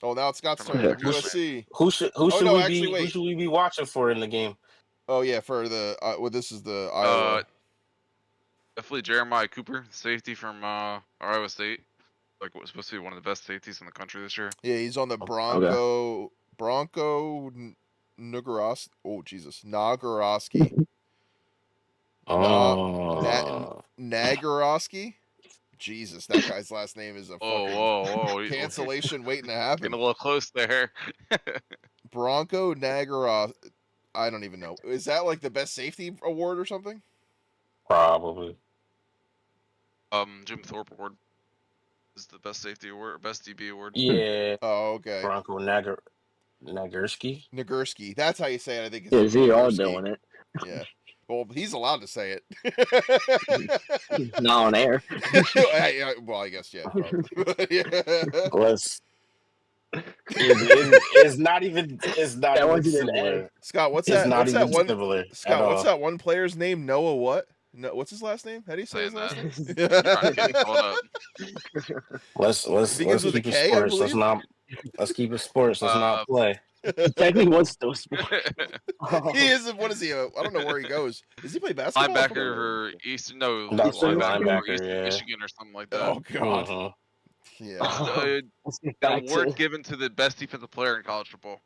Oh, now it's Scott's From turn. my USC. Who should Oh no, actually, who wait. should we be watching for in the game? Oh yeah, for the this is the Iowa. Definitely Jeremiah Cooper, safety from Iowa State. Like what was supposed to be one of the best safeties in the country this year. Yeah, he's on the Okay. Bronco Nagorowski. Oh Jesus, Nagorowski. Oh, Nagorowski. Jesus, that guy's last name is a fucking Whoa! cancellation waiting to Getting happen. a little close there. Bronco Nagorowski. I don't even know. Is that like the best safety award or something? probably. Jim Thorpe Award is the best safety award, best DB award. Yeah, Oh, okay. Bronco Nagurski. Nagurski. That's how you say it. I think it's Yeah, see, all Nagurski. doing it. Yeah. Well, he's allowed to say it. Not on air. Well, I guess, yeah. Probably. Yeah. Let's. It's not even. It's not That even wasn't an similar. Scott, what's It's that? not What's that even one? similar at Scott, what's all. that one player's name? Noah what? No, what's his last name? How do you say his Saying last name? Trying to get me caught up. Let's Begins with a keep it K, I sports. Let's believe. keep it sports. Let's not play. He technically was still sport. He is. What is he? I don't know where he goes. Does he play basketball? Linebacker for Eastern, no, That's Eastern linebacker for linebacker, Eastern yeah. Michigan or something like that. Oh God. Mhm. Yeah. Let's get An back award to given to the best defensive player in college football.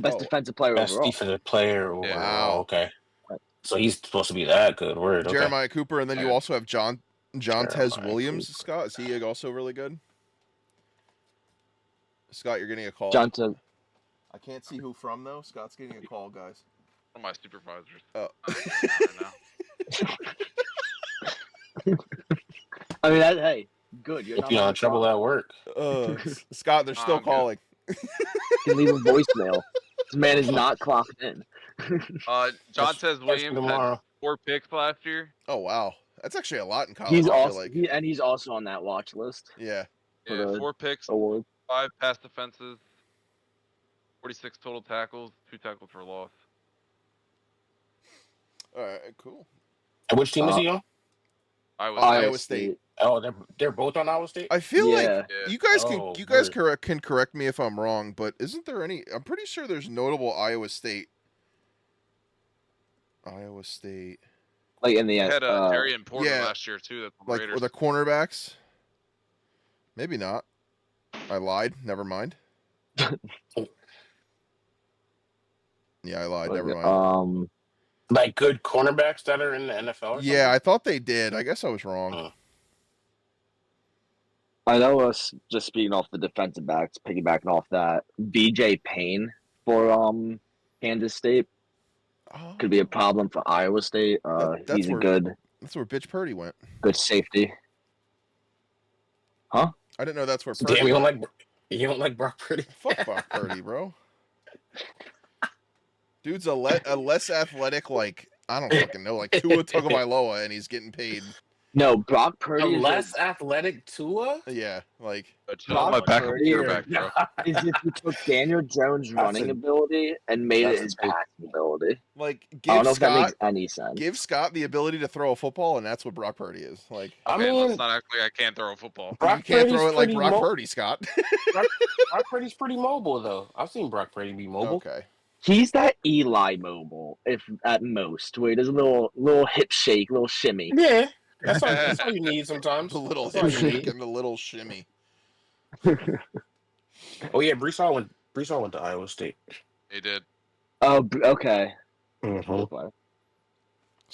best Oh. defensive player Best overall. defensive player overall. Wow. Okay. So he's supposed to be that good. Word. Okay. Jeremiah Cooper, and then you Yeah. also have John Tez Jeremiah Williams. Cooper. Scott, is he also really good? Scott, you're getting a call. Johnson. I can't see who from though. Scott's getting a call, guys. One of my supervisors. Oh. I mean, hey, good. You're If not you're on in trouble at work. Scott, they're still I'm good. calling. You can leave a voicemail. This man is not clocked in. John Tez Williams had tomorrow. 4 picks last year. Oh wow, that's actually a lot in college. He's I feel also like. he's also on that watch list Yeah. for Yeah, the 4 picks, award. 5 pass defenses, 46 total tackles, 2 tackles for loss. All right. Cool. And which team is he on? Iowa State. Oh, they're both on Iowa State. I feel like Yeah. you guys word. can correct me if I'm wrong, but isn't there any? I'm pretty sure there's notable Iowa State. Like in the They end. had Terry and Porter yeah. last year too. That's the Like Raiders. or the cornerbacks. Maybe not. I lied. Never mind. Yeah, I lied. Never mind. Like good cornerbacks that are in the NFL. Or Yeah, I thought they did. I guess I was wrong. Huh. I know us just speaking off the defensive backs, piggybacking off that. BJ Payne for Kansas State Oh, could be a problem for Iowa State. that's He's a where- good that's where Bitch Purdy went. safety. Huh? I didn't know that's where Purdy Damn, you went. don't like Brock Purdy? Fuck Brock Purdy, bro. Dude's a less athletic, like I don't fucking know, like Tua Tagovailoa, and he's getting paid. No, Brock A Purdy is less athletic Tua? Yeah, like Chill on my Brock backup Purdy quarterback, bro. is if you took Daniel Jones' That's running a- ability and made that's it a his take. passing ability. I I don't give know if that makes Scott any sense. the ability to throw a football, and that's what Brock Purdy is. Like I Okay, mean, let's not act like I can't throw a football. Brock you can't Purdy's throw it like pretty Brock Purdy, Scott. Brock Purdy's pretty mobile though. I've seen Brock Purdy be mobile. Okay. He's that Eli mobile, if at most, where he does a little hip shake, little shimmy. Yeah, that's all you need sometimes. The little That's all hip you shake need. and the little shimmy. Oh yeah, Brees Hall went to Iowa State. He did. Oh, okay. Mhm. So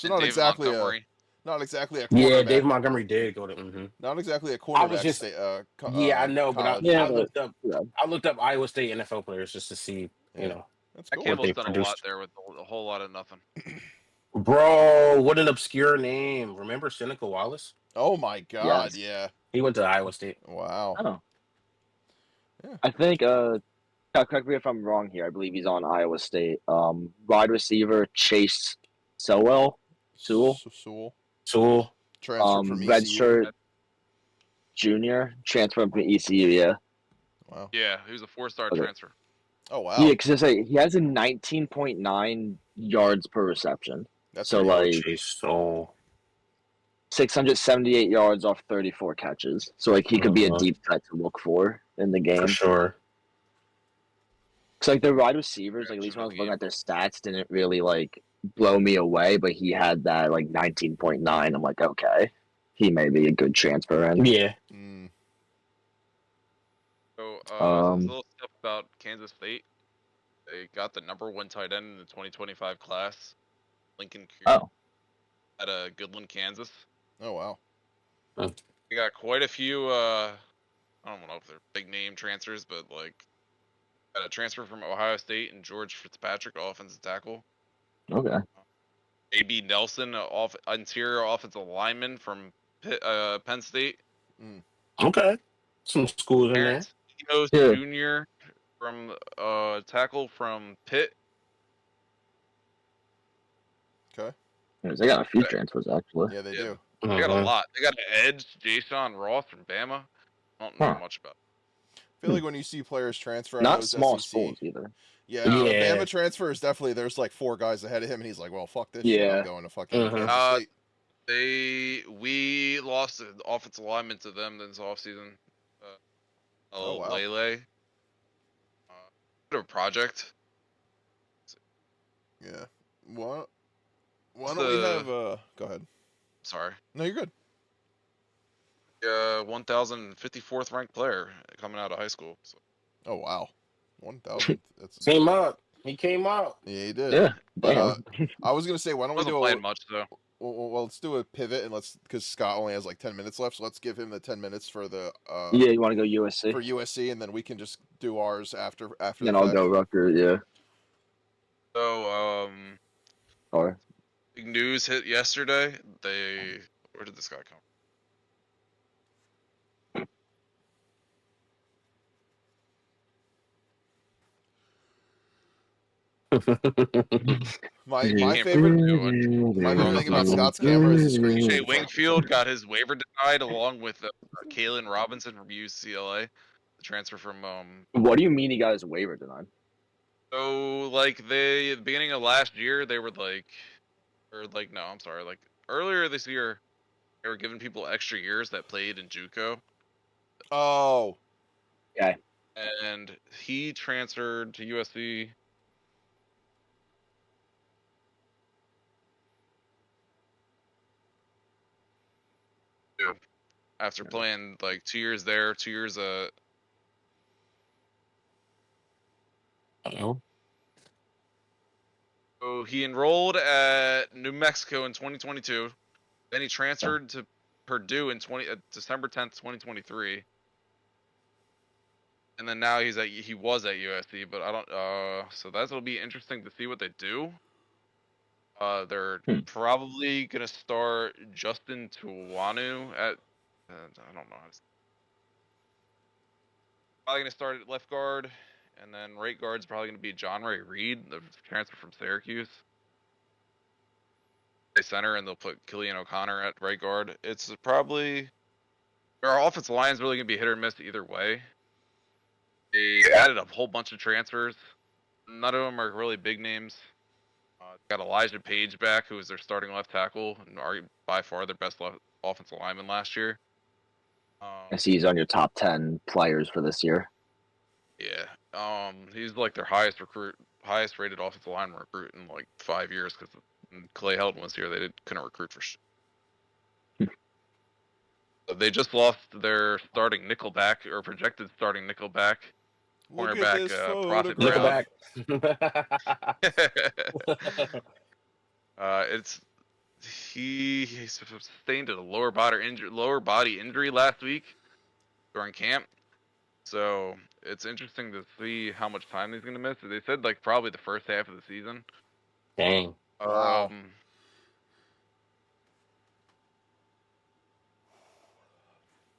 And not David exactly Montgomery. a cornerback. Yeah, Dave Montgomery did go to. Not exactly a I cornerback. was just- state, Yeah, I know, but college. Yeah, I looked up. yeah. I looked up Iowa State NFL players just to see, Yeah. That's That cool. Campbell's they done a lot produced. there with a whole lot of nothing. Bro, what an obscure name! Remember Seneca Wallace? Oh my God! Yes. Yeah. He went to Iowa State. Wow. Oh. Yeah. I think correct me if I'm wrong here. I believe he's on Iowa State. Wide receiver Chase Sowell. Sewell. Sewell Sewell. transferred from ECU. Redshirt junior transfer from ECU. Yeah. Wow. Yeah, he was a 4-star Okay. transfer. Oh wow. Yeah, because he has a 19.9 yards per reception. That's So pretty like good. Chase Sewell. 678 yards off 34 catches. So like he could be a deep threat to look for in the game. For sure. Because like the wide receivers, like at least when I was looking at their stats, didn't really like blow me away. But he had that like 19.9. I'm like, okay, he may be a good transfer in. Yeah. Mm. So, a Um, little stuff about Kansas State. They got the #1 tight end in the 2025 class, Lincoln Kuhn, Oh. at Goodland, Kansas. Oh wow. They got quite a few. I don't know if they're big name transfers, but like got a transfer from Ohio State and George Fitzpatrick, offensive tackle. Okay. A.B. Nelson, interior offensive lineman from Penn State. Okay. Some schools in there. Terrence Enos Yeah. Jr. from tackle from Pitt. Okay. They got a few transfers actually. Yeah, they Yeah, do. they got a lot. They got an edge, Jason Ross from Bama. I don't know much about. I feel like when you see players transfer out Not of those small SEC, schools either. yeah, No. a Yeah. Bama transfer is definitely there's like 4 guys ahead of him, and he's like, well, fuck this shit, I'm Yeah. going to fucking Kansas State. We lost an offensive lineman to them this offseason. Oh, wow. Lele. Bit of a project. Yeah. What? Why don't we have go ahead. Sorry. No, you're good. 1,054th ranked player coming out of high school. So. Oh wow. 1,000. That's Came up. He came up. yeah, he did. Yeah. But Damn. I was gonna say, why don't we Wasn't do playing much though. well, let's do a pivot and because Scott only has like 10 minutes left, so let's give him the 10 minutes for the Yeah, you want to go USC? for USC, and then we can just do ours after Then the I'll fact. go Rutgers. Yeah. So Or big news hit yesterday. Where did this guy come? My can't favorite do my favorite thing about Scott's camera is the screen. Jay Wingfield got his waiver denied along with Kalen Robinson from UCLA, the transfer from. What do you mean he got his waiver denied? So like at the beginning of last year, they were like, no, I'm sorry, like earlier this year, they were giving people extra years that played in JUCO. Oh. Okay. And he transferred to USC. After playing like 2 years there, 2 years So he enrolled at New Mexico in 2022. Then he transferred to Purdue in December 10th, 2023. And then now he was at USC, but I don't so that'll be interesting to see what they do. They're probably gonna start Justin Tuwanu at I don't know. Probably gonna start at left guard, and then right guard's probably gonna be John Ray Reed, the transfer from Syracuse. They center, and they'll put Killian O'Connor at right guard. It's probably our offensive line is really gonna be hit or miss either way. They added a whole bunch of transfers. None of them are really big names. Got Elijah Page back, who was their starting left tackle, and are by far their best offensive lineman last year. I see he's on your top 10 players for this year. Yeah. He's like their highest rated offensive lineman recruit in like 5 years, because Clay Helton was here. They couldn't recruit for shit. They just lost their starting nickelback, or projected starting nickelback. Look at Cornerback, this Prophet photograph. Brown. He sustained a lower body injury last week during camp. So it's interesting to see how much time he's gonna miss. They said like probably the first half of the season. Dang. Wow.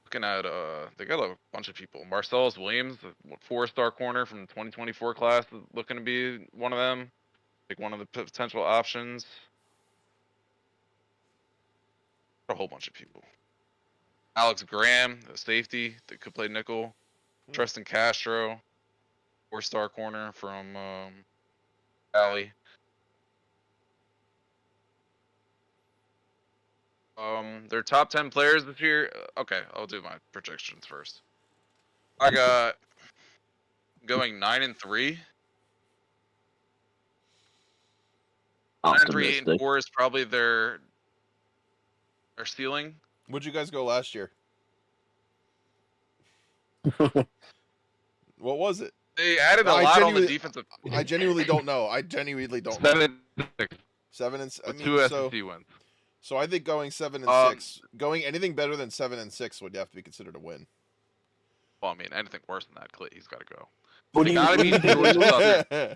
looking at they got a bunch of people. Marcellus Williams, a 4-star corner from the 2024 class, is looking to be one of them. Like one of the potential options. A whole bunch of people. Alex Graham, a safety that could play nickel. Tristan Castro, 4-star corner from Valley. Their top 10 players this year. Okay, I'll do my projections first. I got going 9-3. 9-3, 8-4 is probably their ceiling. What'd you guys go last year? What was it? They added a lot on the defensive. I genuinely don't know. I genuinely don't know. 7-6. 7 and I mean, 2 SEC wins. So I think going 7-6, going anything better than 7-6 would have to be considered a win. Well, I mean, anything worse than that, Clay, he's got to go. What do Gotta you beat Georgia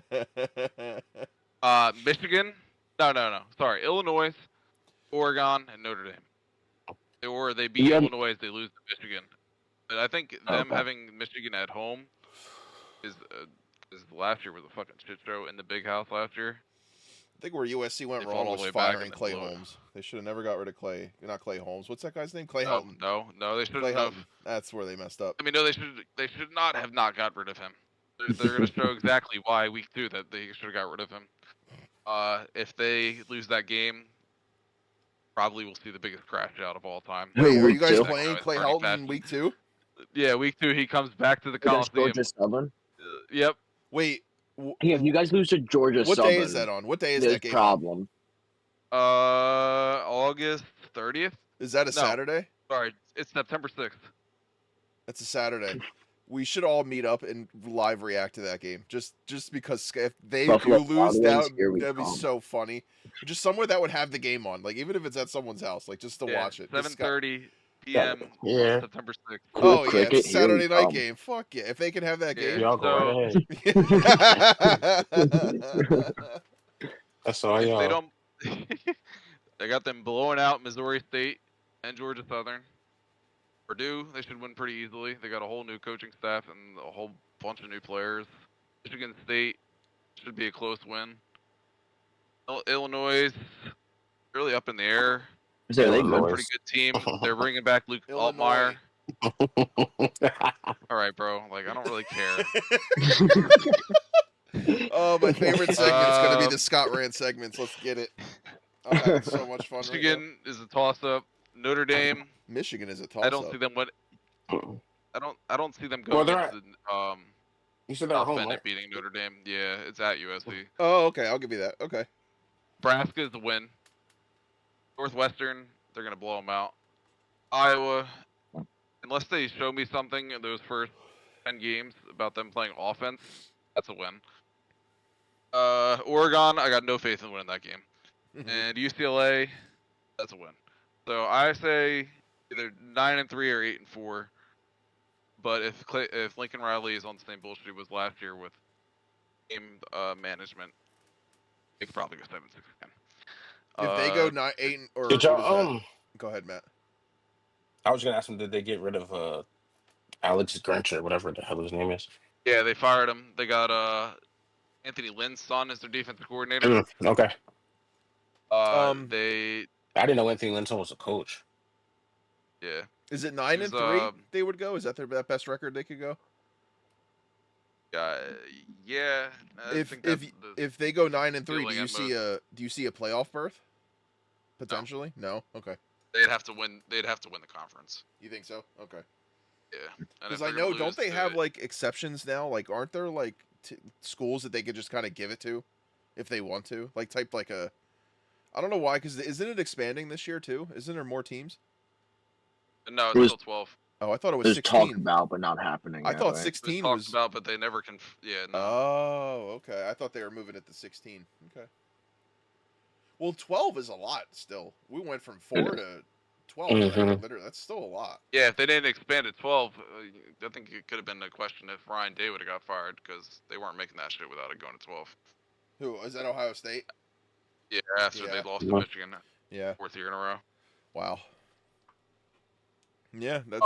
Southern. Michigan. No. Sorry, Illinois, Oregon, and Notre Dame. Or they beat Illinois, they lose to Michigan. But I think them having Michigan at home is last year was a fucking shit show in the big house last year. I think where USC went wrong was firing Clay Holmes. They should have never got rid of Clay. Not Clay Holmes. What's that guy's name? Clay Helton. No, they shouldn't have. That's where they messed up. I mean, no, they should not have not got rid of him. They're going to show exactly why week 2 that they should have got rid of him. If they lose that game, probably we'll see the biggest crash out of all time. Wait, are you guys playing Clay Helton in week 2? Yeah, week 2 he comes back to the Coliseum. Georgia Southern. Yep. Wait. Yeah, you guys lose to Georgia Southern. What day is that on? What day is that game? Problem. August 30th. Is that a Saturday? Sorry, it's September 6th. That's a Saturday. We should all meet up and live react to that game. Just because if they do lose, that'd be so funny. Just somewhere that would have the game on, like even if it's at someone's house, like just to watch it. 7:30 p.m. Yeah. September 6th. Oh yeah, it's a Saturday night game. Fuck yeah! If they can have that game, y'all go ahead. That's all y'all. They don't. They got them blowing out Missouri State and Georgia Southern. Purdue, they should win pretty easily. They got a whole new coaching staff and a whole bunch of new players. Michigan State should be a close win. Illinois, really up in the air. They're a pretty good team. They're bringing back Luke Altmaier. All right, bro. Like, I don't really care. Oh, my favorite segment is going to be the Scott Rand segments. Let's get it. I'm having so much fun. Michigan is a toss-up. Notre Dame. Michigan is a toss-up. I don't see them I don't see them going. You said they're at home, right? Beating Notre Dame. Yeah, it's at USC. Oh, okay. I'll give you that. Okay. Nebraska is the win. Northwestern, they're gonna blow them out. Iowa, unless they show me something in those first 10 games about them playing offense, that's a win. Oregon, I got no faith in winning that game. And UCLA, that's a win. So I say either 9-3 or 8-4. But if Lincoln Riley is on the same bullshit he was last year with game management, they could probably go 7-6 again. If they go 9-8 or did y'all, go ahead, Matt. I was gonna ask him, did they get rid of Alex Grinch or whatever the hell his name is? Yeah, they fired him. They got Anthony Lynn's son as their defensive coordinator. Okay. Um, I didn't know Anthony Lynn's son was a coach. Yeah. Is it 9-3 they would go? Is that their best record they could go? Yeah. If they go 9-3, do you see a playoff berth? Potentially? No. Okay. They'd have to win. They'd have to win the conference. You think so? Okay. Yeah. Because I know, don't they have like exceptions now? Like, aren't there like schools that they could just kind of give it to if they want to? Like, type like a. I don't know why. Because isn't it expanding this year too? Isn't there more teams? No, it's still 12. Oh, I thought it was 16. Talked about, but not happening. I thought 16 was talked about, but they never can. Yeah. No. Oh, okay. I thought they were moving it to 16. Okay. Well, 12 is a lot still. We went from 4 to 12. Literally, that's still a lot. Yeah, if they didn't expand it 12, I think it could have been a question if Ryan Day would have got fired because they weren't making that shit without it going to 12. Who is that? Ohio State? Yeah, after they lost to Michigan. Yeah. 4th year in a row. Wow. Yeah, that's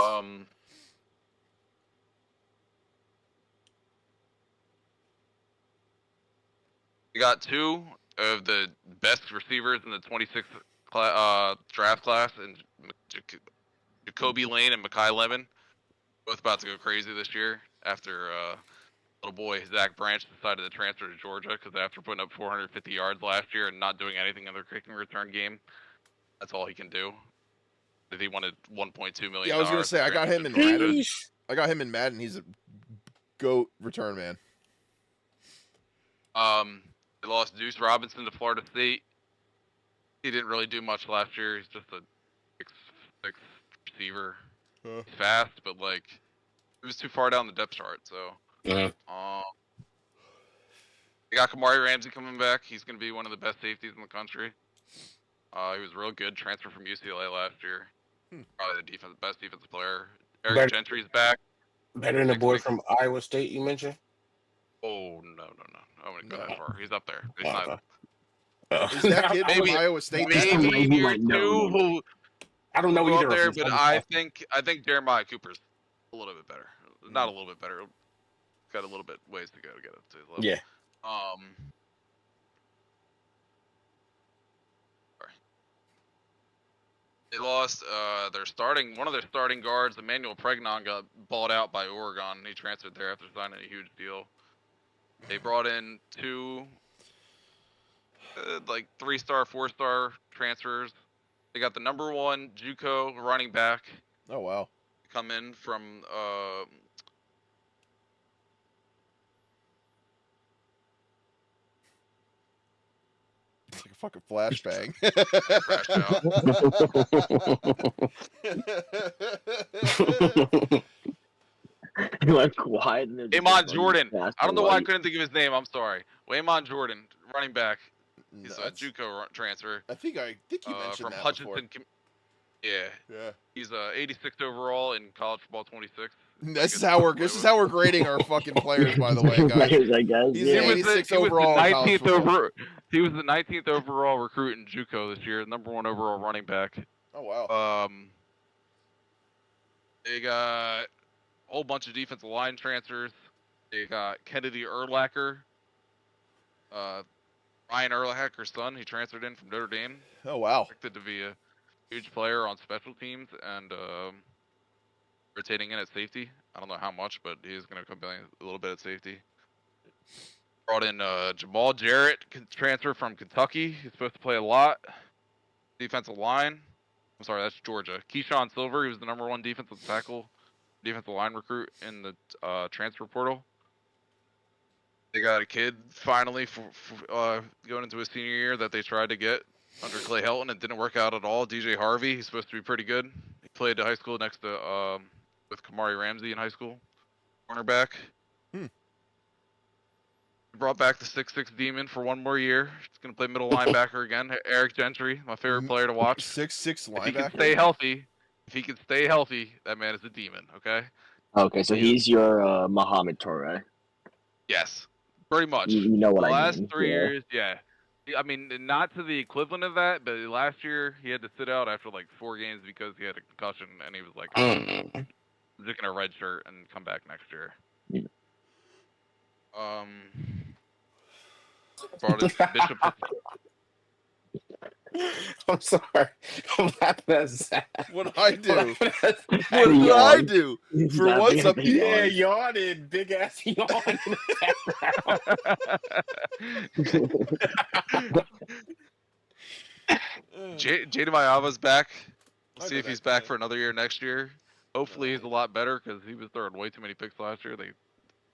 We got two of the best receivers in the 26th draft class, and Jacoby Lane and Mekhi Lemon, both about to go crazy this year after little boy Zach Branch decided to transfer to Georgia because after putting up 450 yards last year and not doing anything in their kicking return game, that's all he can do. He wanted $1.2 million. Yeah, I was gonna say I got him in Madden. I got him in Madden. He's a GOAT return man. They lost Deuce Robinson to Florida State. He didn't really do much last year. He's just a 6'6" receiver. He's fast, but like he was too far down the depth chart. So, they got Kamari Ramsey coming back. He's going to be one of the best safeties in the country. He was real good. Transfer from UCLA last year. Probably the best defensive player. Eric Gentry's back. Better than the boy from Iowa State you mentioned? Oh, no. I wouldn't go that far. He's up there. He's not. Is that kid from Iowa State? Maybe year two. I don't know either there, but I think Jeremiah Cooper's a little bit better. Not a little bit better. Got a little bit ways to go to get up to his level. Yeah. Sorry. They lost one of their starting guards, Emmanuel Pregnon, got bought out by Oregon. He transferred there after signing a huge deal. They brought in two 3-star, 4-star transfers. They got the number 1 JUCO running back. Oh wow! Come in from it's like a fucking flashbang. You went quiet. Waymon Jordan. I don't know why I couldn't think of his name. I'm sorry. Waymon Jordan, running back. He's a JUCO transfer. I think you mentioned from that Hutchinson. before. Yeah. He's 86th overall in college football 26. This is how we're grading our fucking players, by the way, guys. I guess. He's 86 overall. He was the 19th overall recruit in JUCO this year, number 1 overall running back. Oh wow. They got a whole bunch of defensive line transfers. They got Kennedy Urlacher. Ryan Urlacher's son. He transferred in from Notre Dame. Oh wow. Expected to be a huge player on special teams and rotating in at safety. I don't know how much, but he's going to come in a little bit at safety. Brought in Jamal Jarrett, transfer from Kentucky. He's supposed to play a lot. Defensive line. I'm sorry, that's Georgia. Keyshawn Silver, he was the number 1 defensive line recruit in the transfer portal. They got a kid finally going into his senior year that they tried to get under Clay Helton. It didn't work out at all. DJ Harvey, he's supposed to be pretty good. He played at high school next to with Kamari Ramsey in high school. Cornerback. Brought back the 6'6" demon for 1 more year. He's going to play middle linebacker again. Eric Gentry, my favorite player to watch. 6'6" linebacker. If he can stay healthy, that man is a demon, okay? Okay, so he's your Muhammad Torre. Yes, pretty much. You know what the I last mean. 3 years, yeah. I mean, not to the equivalent of that, but last year he had to sit out after like 4 games because he had a concussion, and he was like, I'm just going to redshirt and come back next year. Yeah. Brought in Bishop. I'm sorry. I'm laughing at Zach. What I do? What did I do? For once, I'm yeah, yawning, big ass yawn in the background. Jada Mayava's back. We'll see if he's back for another year next year. Hopefully he's a lot better because he was throwing way too many picks last year. They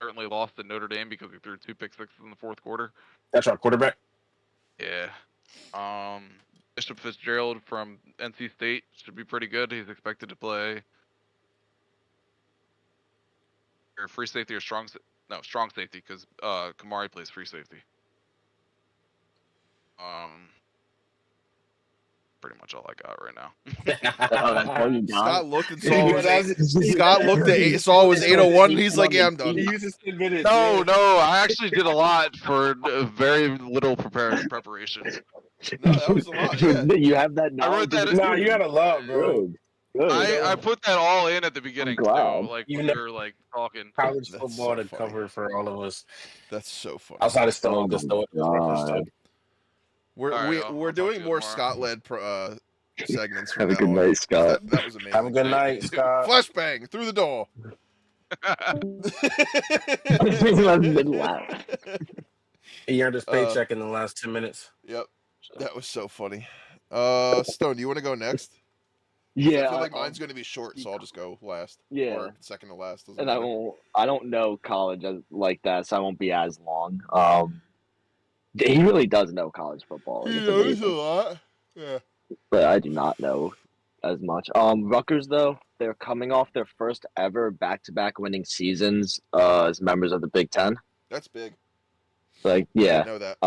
certainly lost to Notre Dame because he threw 2 pick sixes in the 4th quarter. That's our quarterback? Yeah. Bishop Fitzgerald from NC State should be pretty good. He's expected to play free safety or strong safety because Kamari plays free safety. Pretty much all I got right now. Scott looked and saw it was 801. And he's like, "Yeah, I'm done." No, I actually did a lot for very little preparation. No, that was a lot. Yeah. You have that knowledge. No, you gotta love, bro. Good. I put that all in at the beginning too, glad. like You when know- we were like talking. College That's football so to funny. cover for all of us. That's so funny. Outside of Oh Stoic, because my Stoic was Rutgers too. god. We're All right, we're I'll talk doing to you more tomorrow. Scott-led segments from Have a now good on. night, Scott. That was amazing. Have a good night, Scott. Flashbang through the door. Laugh. He earned his paycheck in the last 10 minutes. Yep, that was so funny. Stone, do you want to go next? 'Cause Yeah. I feel like mine's going to be short, so I'll just go last. Yeah. Or second to last. Doesn't And matter. I don't know college like that, so I won't be as long. He really does know college football. Like, it's amazing. lot. Yeah. But I do not know as much. Rutgers though, they're coming off their first ever back-to-back winning seasons as members of the Big Ten. That's big. Like, I yeah, didn't know that.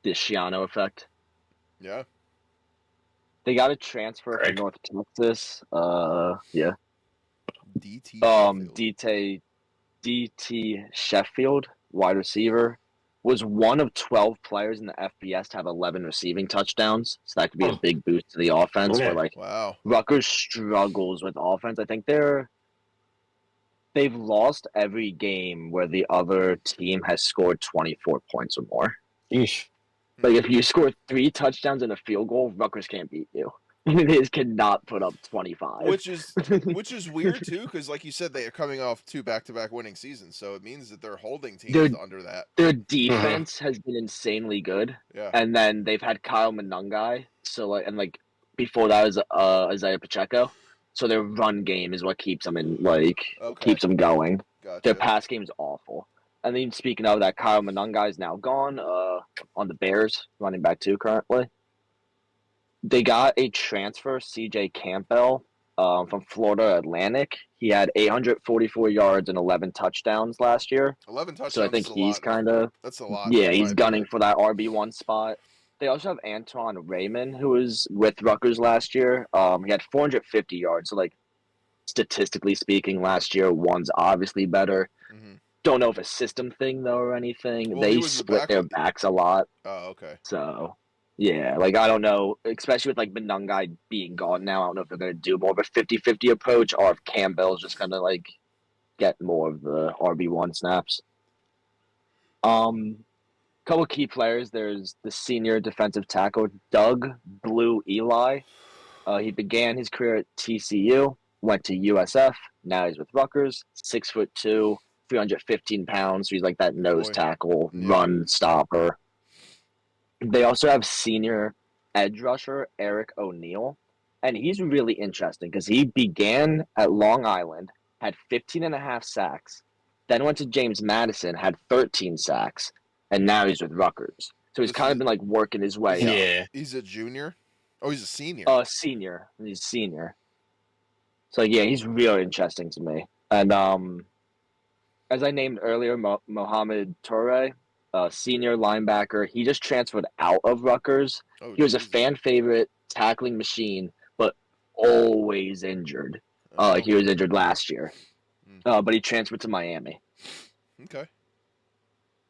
the Shiano effect. Yeah. They got a transfer Greg. from North Texas. Yeah. DT. Sheffield. DT Sheffield, wide receiver, was one of 12 players in the FBS to have 11 receiving touchdowns. So that could be a big boost to the offense. Yeah. Where like Wow. Rutgers struggles with offense. I think they've lost every game where the other team has scored 24 points or more. Yeesh. Like if you score 3 touchdowns and a field goal, Rutgers can't beat you. They just cannot put up 25. Which is weird too, because like you said, they are coming off 2 back-to-back winning seasons, so it means that they're holding teams under that. Their defense has been insanely good. Yeah. And then they've had Kyle Monangai. So like before that was Isaiah Pacheco. So their run game is what keeps them keeps them going. Gotcha. Their pass game is awful. And then speaking of that, Kyle Monangai is now gone on the Bears, running back 2 currently. They got a transfer, C.J. Campbell, from Florida Atlantic. He had 844 yards and 11 touchdowns last year. 11 touchdowns. So I think is a he's lot. kind of That's a lot. yeah, he's gunning for that RB1 spot. They also have Antoine Raymond, who was with Rutgers last year. He had 450 yards. So like statistically speaking, last year one's obviously better. Mm-hmm. Don't know if a system thing though or anything. Well, they split their backs a lot. Oh, okay. So yeah, like I don't know, especially with like Benungai being gone now. I don't know if they're gonna do more of a 50-50 approach or if Campbell's just gonna like get more of the RB1 snaps. Couple key players. There's the senior defensive tackle Doug Blue Eli. He began his career at TCU, went to USF. Now he's with Rutgers. 6'2", 315 pounds. So he's like that nose tackle, run stopper. They also have senior edge rusher Eric O'Neill, and he's really interesting because he began at Long Island, had 15.5 sacks, then went to James Madison, had 13 sacks, and now he's with Rutgers. So he's kind of been like working his way up. Yeah. He's a junior? Oh, he's a senior. Senior. He's senior. So yeah, he's really interesting to me. And as I named earlier, Mohamed Toure, senior linebacker, he just transferred out of Rutgers. Oh, he was a fan favorite, tackling machine, but always injured. He was injured last year, but he transferred to Miami. Okay.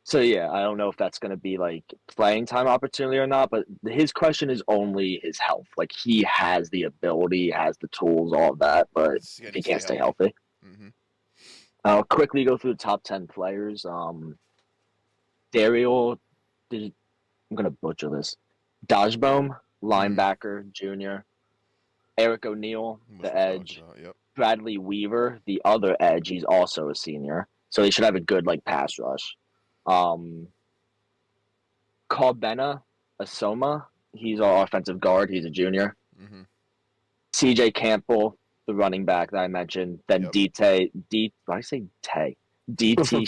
So yeah, I don't know if that's going to be like playing time opportunity or not, but his question is only his health. Like he has the ability, has the tools, all of that, but he can't stay healthy. Mm-hmm. I'll quickly go through the top 10 players. Daryl, I'm going to butcher this. Dodgebaum, linebacker, junior. Eric O'Neill, the edge. Yep. Bradley Weaver, the other edge. He's also a senior. So they should have a good like pass rush. Kalbena Asoma, he's our offensive guard. He's a junior. Mm-hmm. C.J. Campbell, the running back that I mentioned. Then DT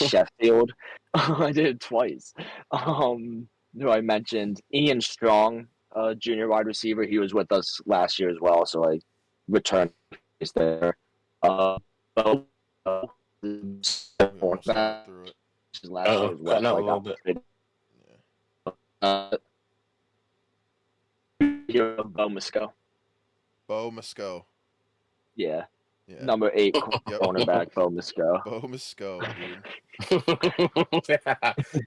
Sheffield. I did it twice. Who I mentioned. Ian Strong, junior wide receiver. He was with us last year as well, so I returned is there. Bo quarterback. Last year as well. Cutting out a little bit. Bo Musco. Bo Musco. Yeah. Number 8 cornerback, Bo Musco. Bo Musco,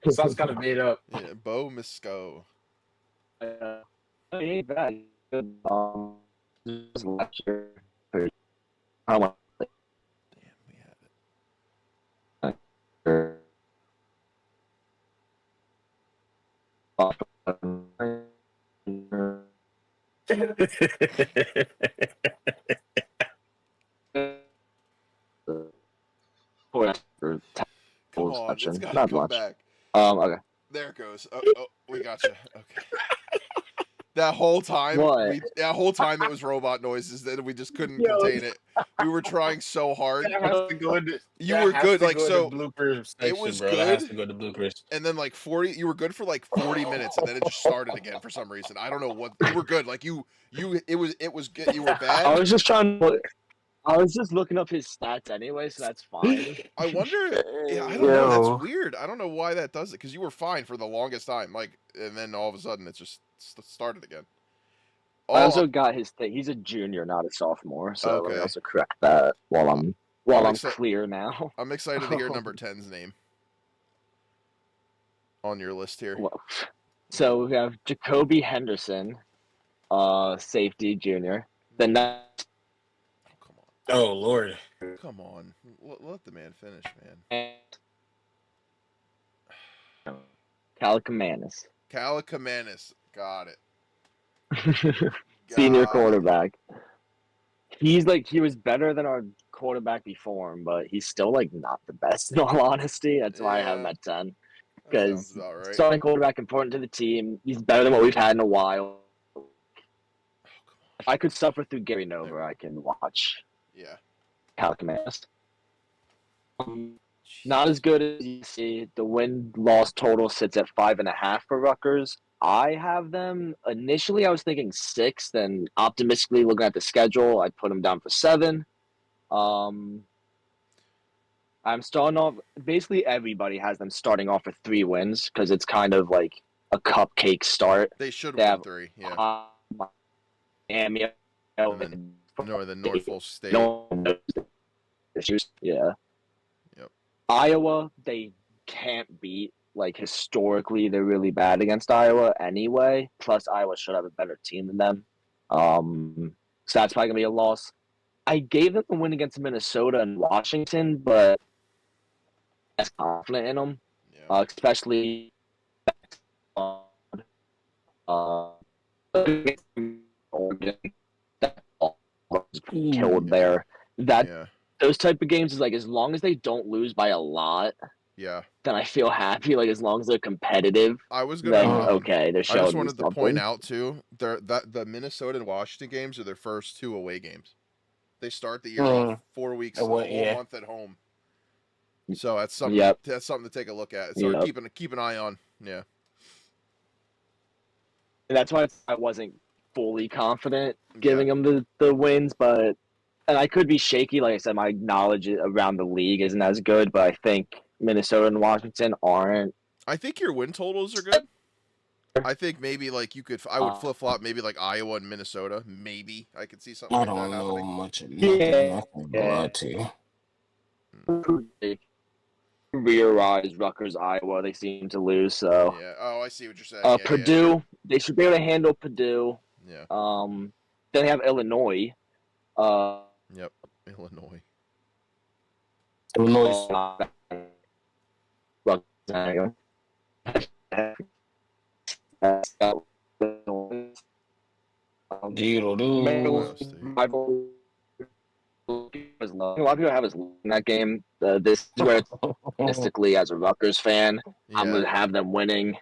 dude. Sounds kind of made up. Yeah, Bo Musco. He ain't bad. last year. How much? Damn, we had it. Come on, it's got to Not come much. back. Okay. There it goes. Oh, we got you. Okay. That whole time, What? it was robot noises. That we just couldn't contain it. We were trying so hard. That has to go into. You that were has good, to like go so. into blooper section, It was bro. That has good, to go to bloopers. and then like 40. You were good for like 40 minutes, and then it just started again for some reason. I don't know what. You were good, like you. It was good. You were bad. I was just looking up his stats anyway, so that's fine. I wonder. Yeah, I don't know. That's weird. I don't know why that does it because you were fine for the longest time. Like, and then all of a sudden it just started again. I also got his thing. He's a junior, not a sophomore. So let me Okay. also correct that while I'm exci- clear now. I'm excited to hear number 10's name on your list here. Well, so we have Jacoby Henderson, safety junior. The next, Oh, come on. Oh Lord. Come on. Let the man finish, man. Calicamanis. Calicamanis. Got it. Senior Got it. quarterback. He was better than our quarterback before him, but he's still like not the best in all honesty. That's why I have him Yeah. at 10. That sounds Because about right. starting quarterback important to the team. He's better than what we've had in a while. Oh, come If I could suffer through Gary Nova, I can watch on. Yeah. Calicamanis. Not as good as you see. The win-loss total sits at 5.5 for Rutgers. I have them initially. I was thinking 6. Then optimistically looking at the schedule, I put them down for 7. I'm starting off. Basically, everybody has them starting off with 3 wins because it's kind of like a cupcake start. They should They win have 3. Yeah. Miami, And then Norfolk State. Issues. Yeah. Yep. Iowa, they can't beat. Like historically, they're really bad against Iowa anyway. Plus, Iowa should have a better team than them. So that's probably gonna be a loss. I gave them a win against Minnesota and Washington, but I'm confident in them, Yeah. especially Oregon. That was killed there. Yeah. Those type of games is like as long as they don't lose by a lot, Yeah. then I feel happy. Like as long as they're competitive, I was gonna. then okay, they're I showing just me wanted to something. point out too, the Minnesota and Washington games are their first 2 away games. They start the year off 4 weeks, a whole month at home. So that's something. Yep. That's something to take a look at. So keep an eye on. Yeah. And that's why I wasn't fully confident giving them the wins, but and I could be shaky. Like I said, my knowledge around the league isn't as good, but I think Minnesota and Washington aren't. I think your win totals are good. I think maybe like you could. I would flip flop maybe like Iowa and Minnesota. Maybe I could see something. I like don't that know happening. much of nothing. I can't lie to you. Career-wise, Rutgers, Iowa, they seem to lose. So yeah. Oh, I see what you're saying. Purdue, they should be able to handle Purdue. Yeah. Then they have Illinois. Yep. Illinois. A lot of people have us in that game. This is where, statistically, as a Rutgers fan, I'm going to have them winning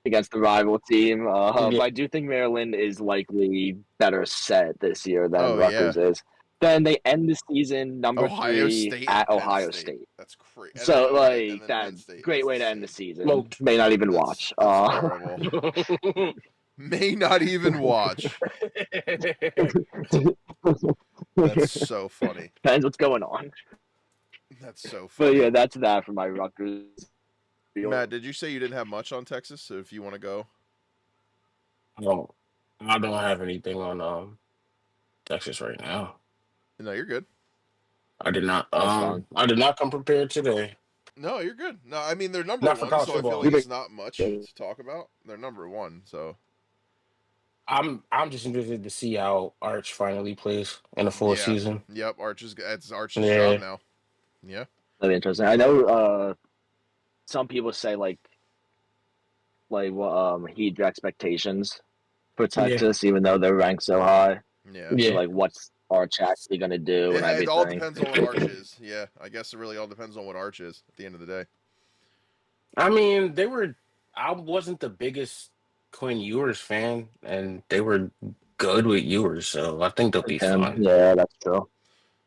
against the rival team. But I do think Maryland is likely better set this year than Rutgers is. Then they end the season number 3 at Ohio State. That's crazy. So, like, that's a great way to end the season. May not even watch. That's terrible. May not even watch. That's so funny. Depends what's going on. That's so funny. But yeah, that's that for my Rutgers. Matt, did you say you didn't have much on Texas? So if you want to go, I don't have anything on Texas right now. No, you're good. I did not. I did not come prepared today. No, you're good. No, I mean they're number Not 1, for college so I feel football. like it's not much to talk about. They're number 1, so. I'm just interested to see how Arch finally plays in a full Yeah. season. Yep. It's Arch's job Yeah, now. Yeah. That'd be interesting. I know some people say heed your expectations for yeah, Texas, even though they're ranked so high. Yeah. So yeah. like, what's Arch actually gonna do and It all everything. depends on what Arch is. Yeah. I guess it really all depends on what Arch is at the end of the day. I mean, they were. I wasn't the biggest Quinn Ewers fan, and they were good with Ewers, so I think they'll be Him, fine. yeah, that's true.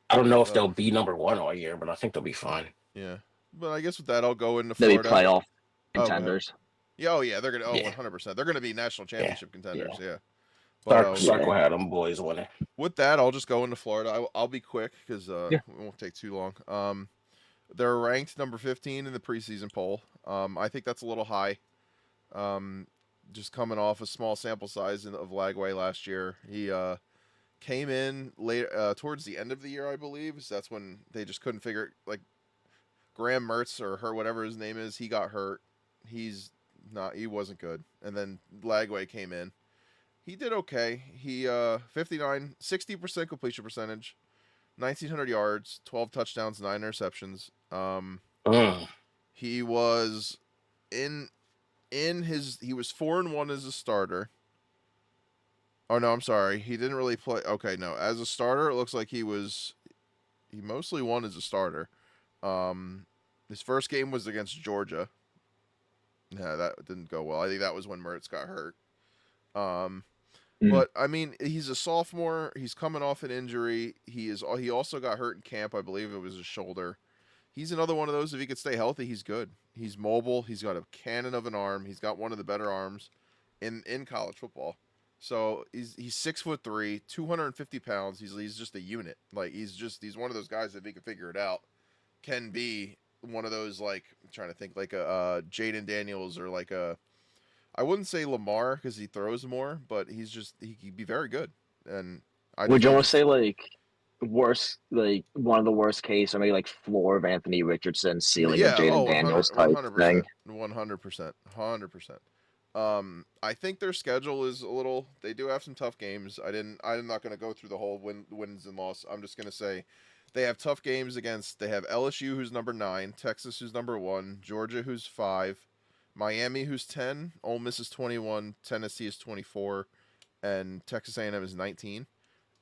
I don't know if Well, they'll be #1 all year, but I think they'll be fine. yeah. But I guess with that, I'll go into Maybe Florida. playoff Oh, go ahead. contenders. Yeah. Oh, yeah. They're gonna. Oh, Yeah, 100%. They're gonna be national yeah, championship contenders. yeah. Yeah. But Sarko Yeah. had them boys winning. with that, I'll just go into Florida. I'll be quick because Yeah. it won't take too long. They're ranked number 15 in the preseason poll. I think that's a little high. Um, just coming off a small sample size of Lagway last year, he came in late towards the end of the year, I believe. So that's when they just couldn't figure like Graham Mertz or her whatever his name is. He got hurt. He's not. He wasn't good. And then Lagway came in. He did okay. He 60% completion percentage, 1,900 yards, 12 touchdowns, 9 interceptions. Mm. He was in he was 4-1 as a starter. Oh no, I'm sorry. He didn't really play. Okay, no. As a starter, it looks like he mostly won as a starter. His first game was against Georgia. Yeah, that didn't go well. I think that was when Mertz got hurt. But I mean, he's a sophomore. He's coming off an injury. He also got hurt in camp. I believe it was his shoulder. He's another one of those. If he could stay healthy, he's good. He's mobile. He's got a cannon of an arm. He's got one of the better arms in college football. So he's 6'3", 250 pounds. He's just a unit. Like he's one of those guys that if he can figure it out, can be one of those like I'm trying to think like a Jaden Daniels or like a I wouldn't say Lamar because he throws more, but he could be very good. And I Would just you think almost say like worst, like one of the worst case, or maybe like floor of Anthony Richardson, ceiling of yeah, Jaden oh, Daniels type thing? 100%, 100%, 100%. I think their schedule is a little. They do have some tough games. I'm not going to go through the whole wins and loss. I'm just going to say they have tough games against. They have LSU, who's number 9, Texas, who's number 1, Georgia, who's 5, Miami, who's 10, Ole Miss is 21, Tennessee is 24, and Texas A&M is 19.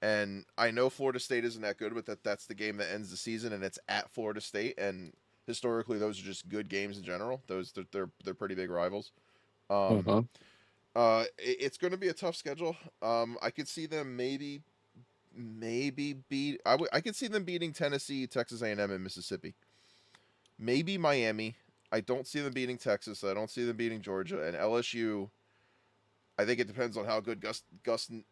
And I know Florida State isn't that good, but that's the game that ends the season, and it's at Florida State. And historically, those are just good games in general. They're pretty big rivals. Um, Mm-hmm. it's going to be a tough schedule. I could see them maybe beat. I could see them beating Tennessee, Texas A&M, and Mississippi. Maybe Miami. I don't see them beating Texas. I don't see them beating Georgia and LSU. I think it depends on how good Gus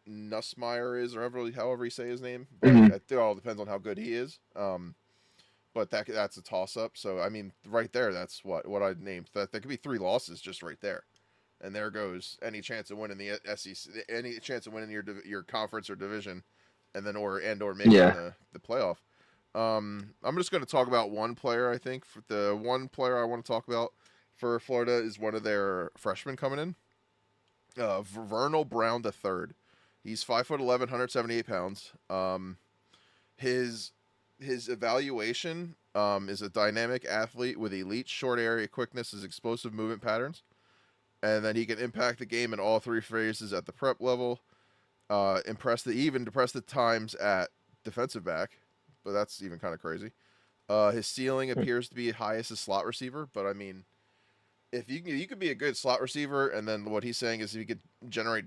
Nussmeier is, or however you say his name. But it all depends on how good he is. But that's a toss up. So I mean, right there, that's what I named. That could be 3 losses just right there, and there goes any chance of winning the SEC, any chance of winning your conference or division, and then or making Yeah. the playoff. I'm just going to talk about one player. I think the one player I want to talk about for Florida is one of their freshmen coming in. Vernal Brown III. He's 5'11", 178 pounds. His evaluation is a dynamic athlete with elite short area quickness, his explosive movement patterns, and then he can impact the game in all 3 phases at the prep level. Depress the times at defensive back, but that's even kind of crazy. His ceiling appears to be highest as slot receiver, but I mean, if you could be a good slot receiver, and then what he's saying is if you could generate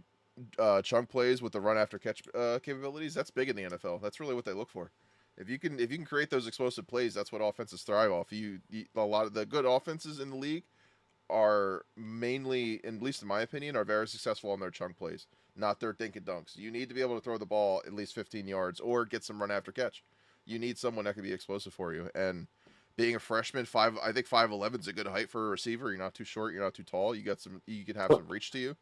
chunk plays with the run after catch capabilities, that's big in the NFL. That's really what they look for. If you can create those explosive plays, that's what offenses thrive off. A lot of the good offenses in the league are mainly, at least in my opinion, are very successful on their chunk plays, not their dink and dunks. You need to be able to throw the ball at least 15 yards or get some run after catch. You need someone that can be explosive for you. And being a freshman, I think 5'11" is a good height for a receiver. You're not too short, you're not too tall. You can have some reach to you.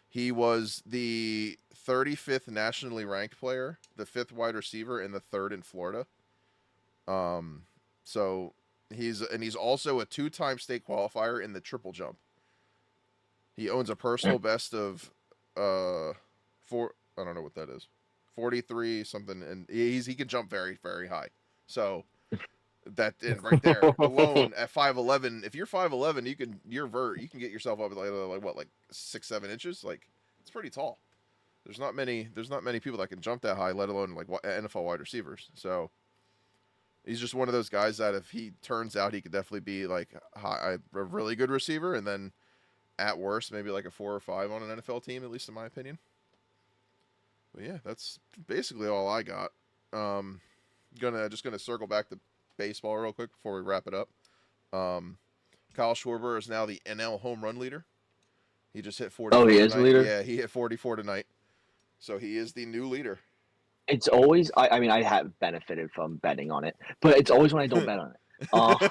He was the 35th nationally ranked player, the 5th wide receiver, and the 3rd in Florida. So he's also a 2-time state qualifier in the triple jump. He owns a personal best of four. I don't know what that is. 43 something, and he can jump very very high. So that and right there alone at 5'11", if you're 5'11", you can you can get yourself up like what, like 6-7 inches. Like, it's pretty tall. There's not many people that can jump that high, let alone like NFL wide receivers. So he's just one of those guys that if he turns out, he could definitely be like a really good receiver, and then at worst maybe like a 4 or 5 on an NFL team, at least in my opinion. But yeah, that's basically all I got. Gonna circle back to baseball real quick before we wrap it up. Kyle Schwarber is now the NL home run leader. He just hit 44. Oh, he is the leader? Yeah, he hit 44 tonight. So he is the new leader. It's always, I mean, I have benefited from betting on it, but it's always when I don't bet on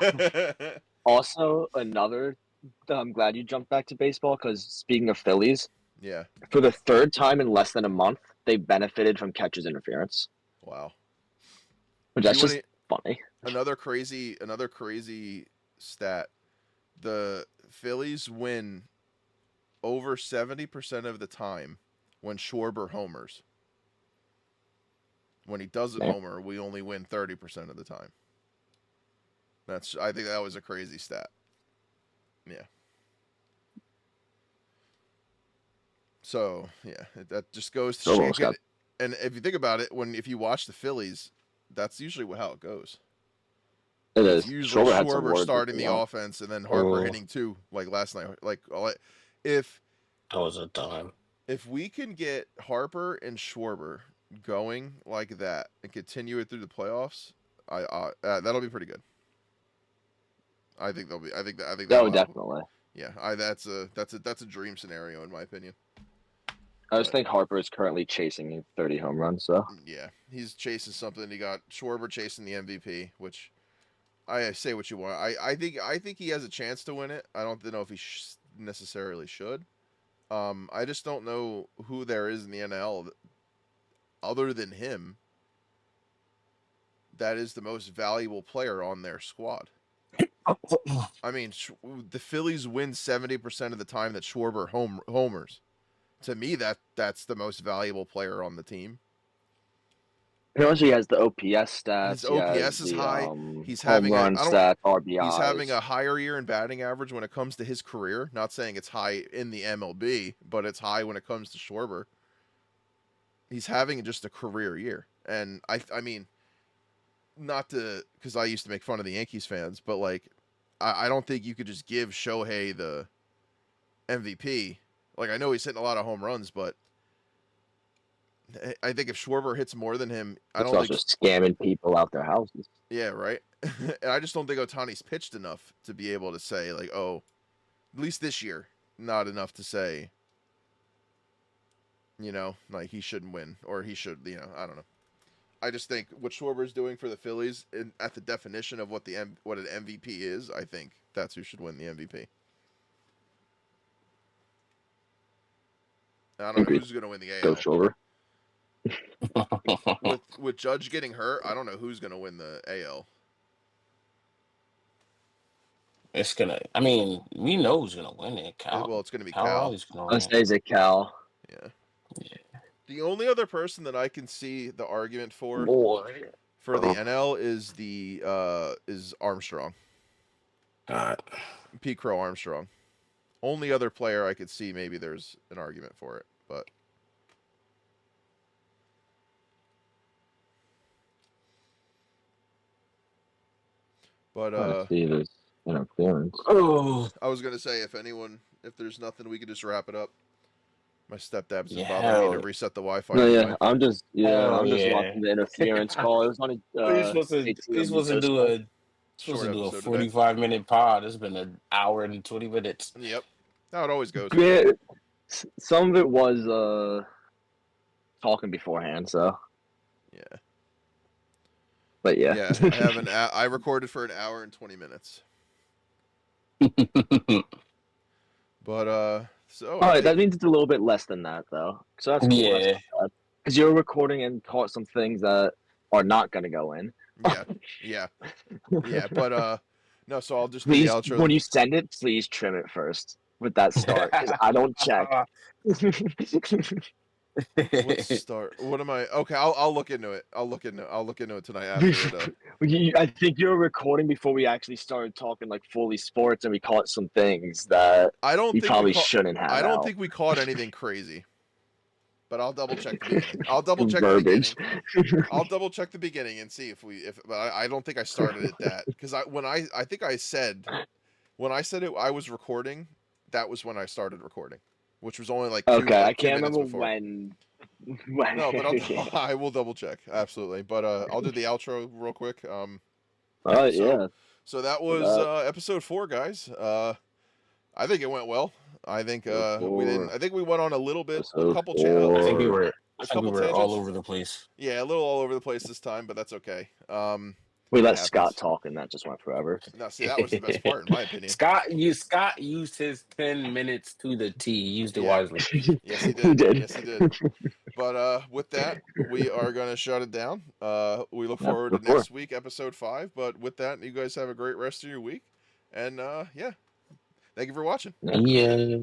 it. Also, I'm glad you jumped back to baseball, because speaking of Phillies, yeah, for the third time in less than a month, they benefited from catcher's interference. Wow. Which that's just funny. Another crazy stat. The Phillies win over 70% of the time when Schwarber homers. When he doesn't homer, we only win 30% of the time. I think that was a crazy stat. Yeah. So, yeah, that just goes to show. And if you think about it, if you watch the Phillies, that's usually how it goes. It's usually Schwarber starting the offense and then Harper hitting 2, like last night. Like, if that was a time. If we can get Harper and Schwarber going like that and continue it through the playoffs, that'll be pretty good. I think they'll be. I think definitely. Yeah, that's a dream scenario in my opinion. I just think Harper is currently chasing 30 home runs. So yeah, he's chasing something. He got Schwarber chasing the MVP, which I say what you want. I think he has a chance to win it. I don't know if he necessarily should. I just don't know who there is in the NL other than him that is the most valuable player on their squad. I mean, the Phillies win 70% of the time that Schwarber homers. To me, that's the most valuable player on the team. He also has the OPS stats. His OPS is high. He's home having run stats, RBIs. He's having a higher year in batting average when it comes to his career. Not saying it's high in the MLB, but it's high when it comes to Schwarber. He's having just a career year, and I mean, not to, because I used to make fun of the Yankees fans, but like, I don't think you could just give Shohei the MVP. Like, I know he's hitting a lot of home runs, but I think if Schwarber hits more than him, I don't think scamming people out their houses. Yeah, right. And I just don't think Ohtani's pitched enough to be able to say, like, oh, at least this year, not enough to say, like he shouldn't win or he should, I don't know. I just think what Schwarber's doing for the Phillies, at the definition of what an MVP is, I think that's who should win the MVP. I don't know who's going to win the AL. Go Schwarber. with Judge getting hurt, I don't know who's going to win the AL. It's gonna. I mean, we know who's gonna win it. Cal. Well, it's going to be Cal. Let's say it's Cal. Yeah. The only other person that I can see the argument for the NL is Armstrong. Pete Crow Armstrong. Only other player I could see maybe there's an argument for it, but see this clearance. Oh, I was gonna say if there's nothing, we could just wrap it up. My stepdad's been bothering me to reset the Wi-Fi. No, yeah, I'm just watching the interference call. It was on he's supposed to do a 45-minute pod. It's been an hour and 20 minutes. Yep, how it always goes. Yeah, some of it was talking beforehand, so yeah. But yeah, yeah, I recorded for an hour and 20 minutes. But so all right, that means it's a little bit less than that, though. So that's cool. Yeah, because you're recording and caught some things that are not going to go in. Yeah. But no. So I'll just please, do the outro. When you send it, please trim it first. with that start because I don't check. What start? What am I? Okay, I'll look into it. I'll look into it tonight after it. I think you were recording before we actually started talking like fully sports, and we caught some things that I don't we think we probably caught. shouldn't have. I don't out. think we caught anything crazy. But I'll double check the beginning. I'll double check the Verbiage. beginning. I'll double check the beginning and see if. But I don't think I started at that because I think I said when I said it I was recording. That was when I started recording, which was only like Okay, I 2 can't minutes remember before. when. No, but I will double check absolutely. But I'll do the outro real quick. Yeah. So that was episode 4, guys. I think it went well. I think we didn't. I think we went on a little bit, a couple channels. I think we A were couple all tangents. over the place. Yeah, a little all over the place this time, but that's okay. We it let happens. Scott talk, and that just went forever. No, see, that was the best part, in my opinion. Scott used his 10 minutes to the T. He used it wisely. Yes, he did. He did. Yes, he did. But with that, we are going to shut it down. We look forward to next week, episode 5. But with that, you guys have a great rest of your week. And yeah, thank you for watching. Yeah.